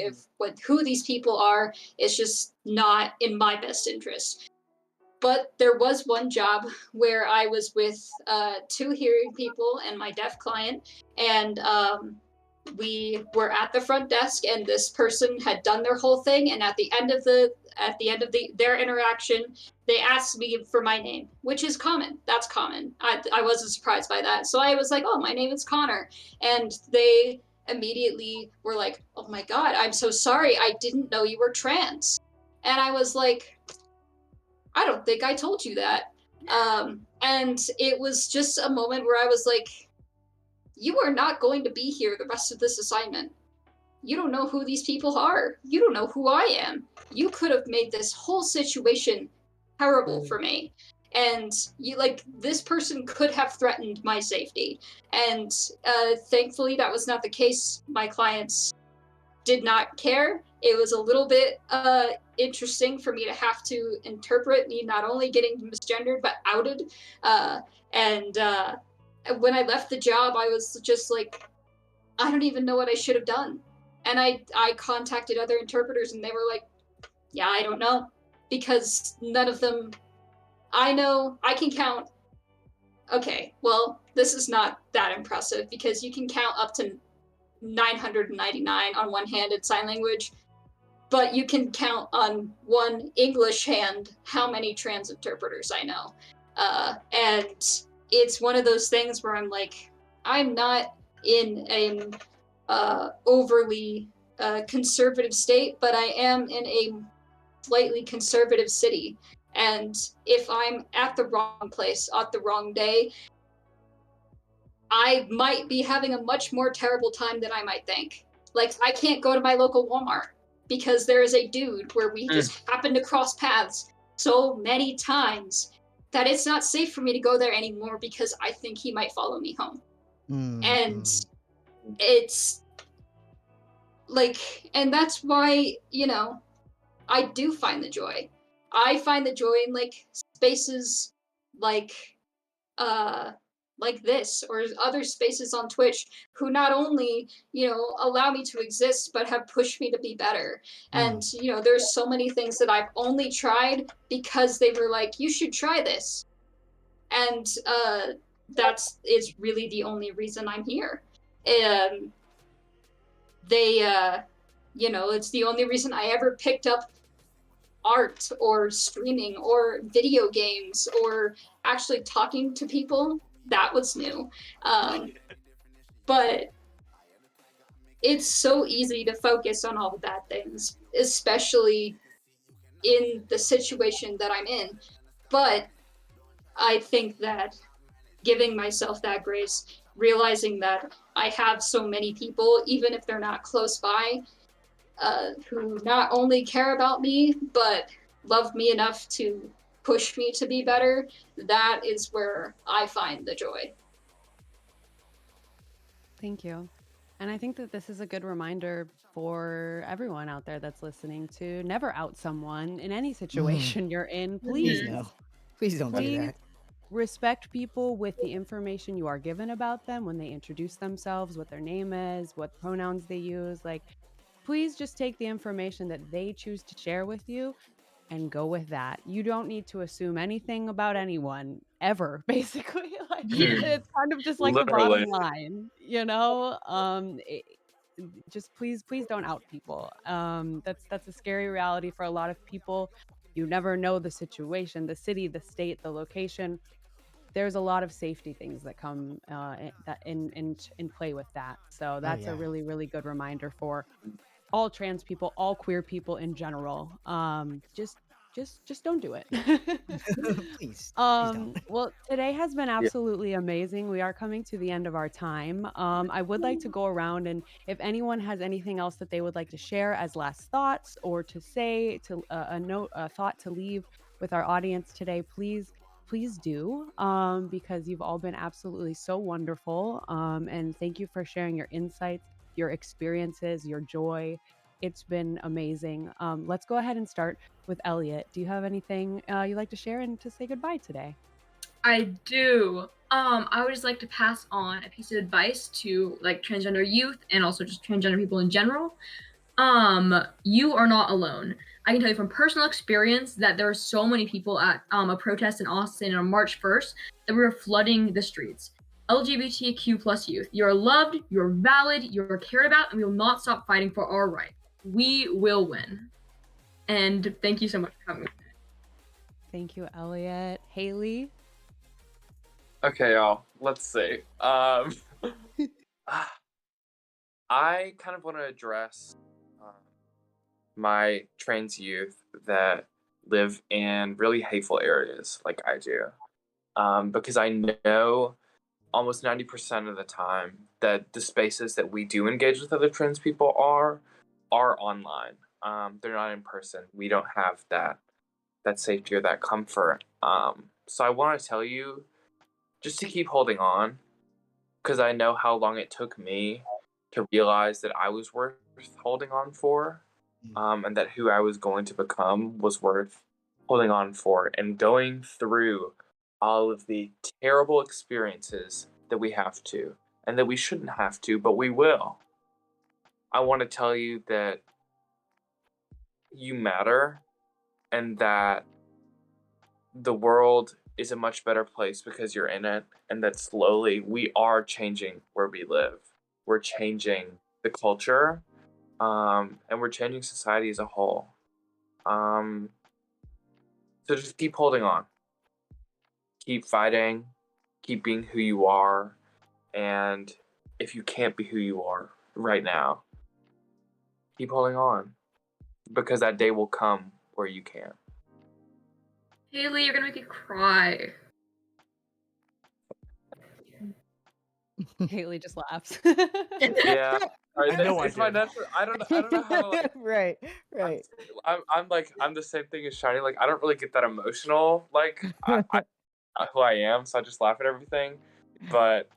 [SPEAKER 2] who these people are. It's just not in my best interest. But there was one job where I was with 2 hearing people and my deaf client, and we were at the front desk, and this person had done their whole thing, and at the end of their interaction, they asked me for my name, which is common. That's common. I wasn't surprised by that. So I was like, "Oh, my name is Connor." And they immediately were like, "Oh my God, I'm so sorry. I didn't know you were trans." And I was like, "I don't think I told you that." And it was just a moment where I was like, "You are not going to be here the rest of this assignment. You don't know who these people are. You don't know who I am. You could have made this whole situation terrible for me. And this person could have threatened my safety." And thankfully, that was not the case. My clients did not care. It was a little bit interesting for me to have to interpret me not only getting misgendered, but outed. When I left the job, I was just like, I don't even know what I should have done. And I contacted other interpreters, and they were like, "Yeah, I don't know." Because none of them, I know, I can count. Okay, well, this is not that impressive, because you can count up to 999 on one hand in sign language, but you can count on one English hand how many trans interpreters I know. And it's one of those things where I'm like, I'm not in an overly conservative state, but I am in a slightly conservative city. And if I'm at the wrong place at the wrong day, I might be having a much more terrible time than I might think. Like, I can't go to my local Walmart because there is a dude where we just happen to cross paths so many times that it's not safe for me to go there anymore because I think he might follow me home. And it's like, and that's why, I do find the joy. I find the joy in like spaces like this, or other spaces on Twitch, who not only, allow me to exist, but have pushed me to be better. And, there's so many things that I've only tried because they were like, "You should try this." And that's is really the only reason I'm here. And they, it's the only reason I ever picked up art or streaming or video games or actually talking to people. That was new. But it's so easy to focus on all the bad things, especially in the situation that I'm in. But I think that giving myself that grace, realizing that I have so many people, even if they're not close by, who not only care about me, but love me enough to push me to be better, that is where I find the joy.
[SPEAKER 1] Thank you. And I think that this is a good reminder for everyone out there that's listening to never out someone in any situation you're in.
[SPEAKER 4] Please
[SPEAKER 1] Please,
[SPEAKER 4] no. Please don't do
[SPEAKER 1] please
[SPEAKER 4] that.
[SPEAKER 1] respect people with the information you are given about them when they introduce themselves, what their name is, what pronouns they use. Like, please just take the information that they choose to share with you and go with that. You don't need to assume anything about anyone ever, basically. Like, it's kind of just like the
[SPEAKER 6] Literally.
[SPEAKER 1] bottom line, just please don't out people. That's a scary reality for a lot of people. You never know the situation, the city, the state, the location. There's a lot of safety things that come in play with that. So
[SPEAKER 4] Oh
[SPEAKER 1] that's a
[SPEAKER 4] yeah.
[SPEAKER 1] really, really good reminder for all trans people, all queer people in general. Just don't do it.
[SPEAKER 4] Please don't.
[SPEAKER 1] Well, today has been
[SPEAKER 6] Yeah.
[SPEAKER 1] absolutely amazing. We are coming to the end of our time. I would like to go around, and if anyone has anything else that they would like to share as last thoughts or to say, to a thought to leave with our audience today, please do, because you've all been absolutely so wonderful. And thank you for sharing your insights, your experiences, your joy. It's been amazing. Let's go ahead and start with Elliot. Do you have anything you'd like to share and to say goodbye today?
[SPEAKER 5] I do. I would just like to pass on a piece of advice to like transgender youth and also just transgender people in general. You are not alone. I can tell you from personal experience that there are so many people at a protest in Austin on March 1st that we were flooding the streets. LGBTQ plus youth, you're loved, you're valid, you're cared about, and we will not stop fighting for our rights. We will win. And thank you so much for having me.
[SPEAKER 1] Thank you, Elliot. Haley?
[SPEAKER 6] Okay, y'all. Let's see. I kind of want to address my trans youth that live in really hateful areas like I do. Because I know almost 90% of the time that the spaces that we do engage with other trans people are online. They're not in person. We don't have that safety or that comfort. So I want to tell you just to keep holding on, because I know how long it took me to realize that I was worth holding on for, and that who I was going to become was worth holding on for, and going through all of the terrible experiences that we have to, and that we shouldn't have to, but we will. I want to tell you that you matter, and that the world is a much better place because you're in it, and that slowly we are changing where we live. We're changing the culture, and we're changing society as a whole. So just keep holding on. Keep fighting. Keep being who you are. And if you can't be who you are right now, keep holding on, because that day will come where you can.
[SPEAKER 5] Haley, you're gonna make me cry.
[SPEAKER 1] Haley just laughs.
[SPEAKER 6] Yeah.
[SPEAKER 3] I know I
[SPEAKER 6] it's my
[SPEAKER 3] did.
[SPEAKER 6] natural. I don't know how.
[SPEAKER 4] right.
[SPEAKER 6] I'm the same thing as Shiny. Like, I don't really get that emotional. Like, I who I am, so I just laugh at everything. But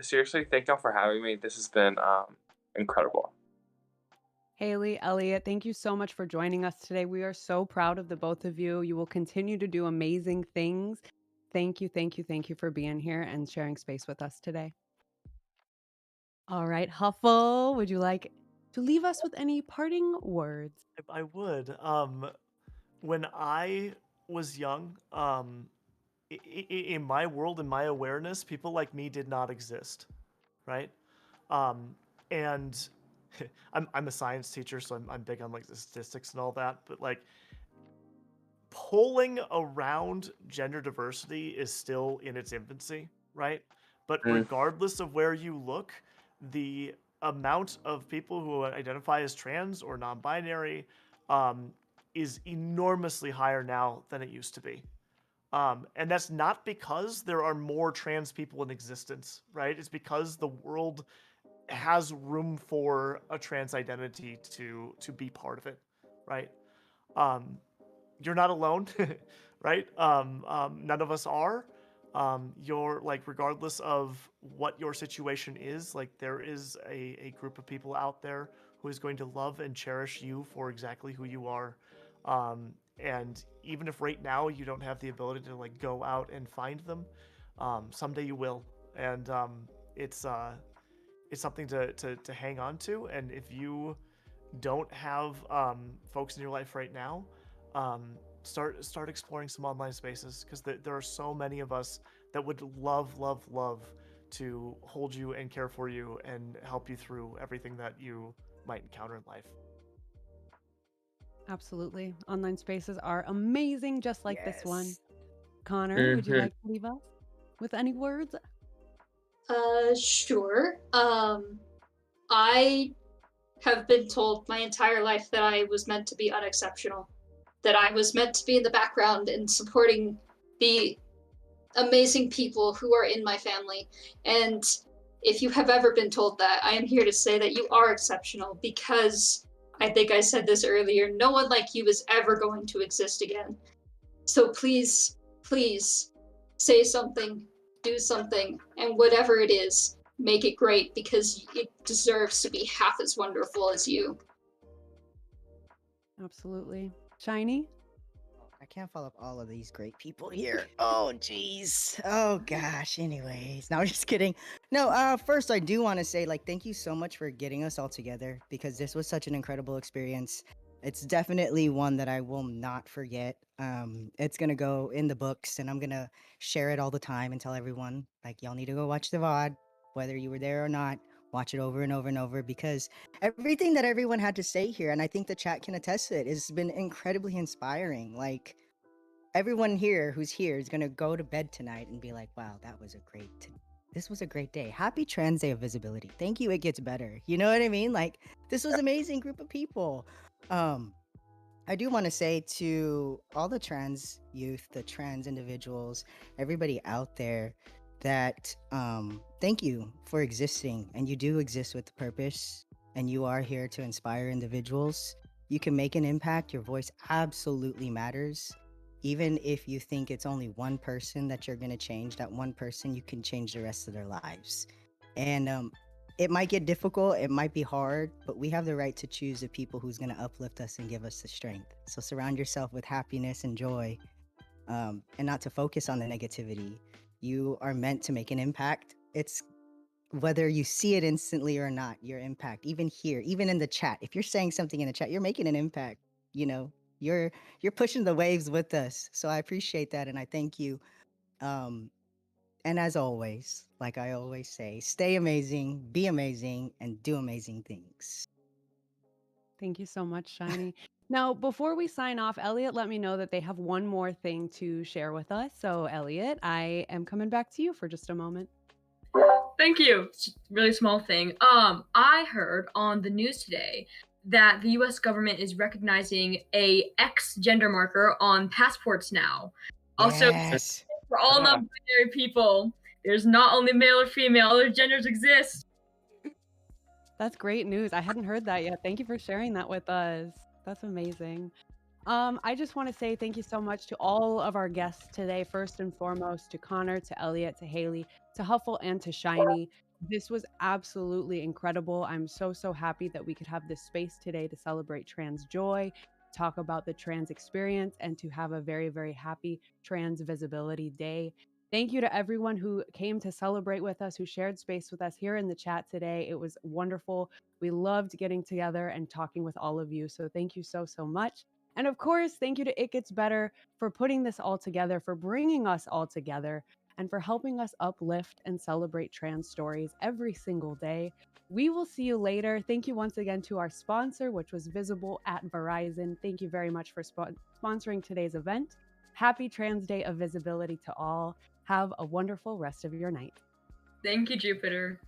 [SPEAKER 6] seriously, thank y'all for having me. This has been incredible.
[SPEAKER 1] Haley, Elliot, thank you so much for joining us today. We are so proud of the both of you. You will continue to do amazing things. Thank you, thank you, thank you for being here and sharing space with us today. All right, Huffle, would you like to leave us with any parting words?
[SPEAKER 3] I would. When I was young, in my world, in my awareness, people like me did not exist, right? Um, and I'm a science teacher, so I'm big on like the statistics and all that. But like polling around gender diversity is still in its infancy, right? But regardless of where you look, the amount of people who identify as trans or non-binary um, is enormously higher now than it used to be. And that's not because there are more trans people in existence, right? It's because the world has room for a trans identity to be part of it, right? Um, you're not alone, right? None of us are. You're like, regardless of what your situation is, like there is a group of people out there who is going to love and cherish you for exactly who you are. And even if right now you don't have the ability to like go out and find them, someday you will. And it's something to hang on to. And if you don't have folks in your life right now, start exploring some online spaces, because there are so many of us that would love to hold you and care for you and help you through everything that you might encounter in life.
[SPEAKER 1] Absolutely. Online spaces are amazing, just like this one.
[SPEAKER 4] Yes.
[SPEAKER 1] Connor, would you like to leave us with any words?
[SPEAKER 2] Sure. I have been told my entire life that I was meant to be unexceptional, that I was meant to be in the background and supporting the amazing people who are in my family. And if you have ever been told that, I am here to say that you are exceptional, because I think I said this earlier, no one like you is ever going to exist again. So please, please say something, do something, and whatever it is, make it great, because it deserves to be half as wonderful as you.
[SPEAKER 1] Absolutely. Shiny?
[SPEAKER 4] I can't follow up all of these great people here. Oh, jeez. Oh, gosh. Anyways, no, just kidding. No, first, I do want to say, like, thank you so much for getting us all together, because this was such an incredible experience. It's definitely one that I will not forget. It's going to go in the books, and I'm going to share it all the time and tell everyone, like, y'all need to go watch the VOD, whether you were there or not. Watch it over and over and over, because everything that everyone had to say here, and I think the chat can attest to it, has been incredibly inspiring. Like, everyone here who's here is gonna go to bed tonight and be like, wow, this was a great day. Happy Trans Day of Visibility. Thank you, it gets better. You know what I mean? Like, this was amazing group of people. I do want to say to all the trans youth, the trans individuals, everybody out there, that thank you for existing, and you do exist with purpose, and you are here to inspire individuals. You can make an impact. Your voice absolutely matters. Even if you think it's only one person that you're going to change, that one person, you can change the rest of their lives. And it might get difficult, it might be hard, but we have the right to choose the people who's going to uplift us and give us the strength. So surround yourself with happiness and joy, and not to focus on the negativity. You are meant to make an impact. It's whether you see it instantly or not, your impact, even here, even in the chat. If you're saying something in the chat, you're making an impact. You know, you're pushing the waves with us. So I appreciate that, and I thank you. And as always, like I always say, stay amazing, be amazing, and do amazing things.
[SPEAKER 1] Thank you so much, Shiny. Now, before we sign off, Elliot let me know that they have one more thing to share with us. So, Elliot, I am coming back to you for just a moment.
[SPEAKER 5] Thank you. It's a really small thing. I heard on the news today that the U.S. government is recognizing a X gender marker on passports now. Also,
[SPEAKER 4] Yes.
[SPEAKER 5] for all non-binary people, there's not only male or female; other genders exist.
[SPEAKER 1] That's great news. I hadn't heard that yet. Thank you for sharing that with us. That's amazing. I just want to say thank you so much to all of our guests today. First and foremost, to Connor, to Elliot, to Haley, to Huffle, and to Shiny. This was absolutely incredible. I'm so happy that we could have this space today to celebrate trans joy, talk about the trans experience, and to have a very happy Trans Visibility Day. Thank you to everyone who came to celebrate with us, who shared space with us here in the chat today. It was wonderful. We loved getting together and talking with all of you. So thank you so much. And of course, thank you to It Gets Better for putting this all together, for bringing us all together, and for helping us uplift and celebrate trans stories every single day. We will see you later. Thank you once again to our sponsor, which was Visible at Verizon. Thank you very much for sponsoring today's event. Happy Trans Day of Visibility to all. Have a wonderful rest of your night.
[SPEAKER 5] Thank you, Jupiter.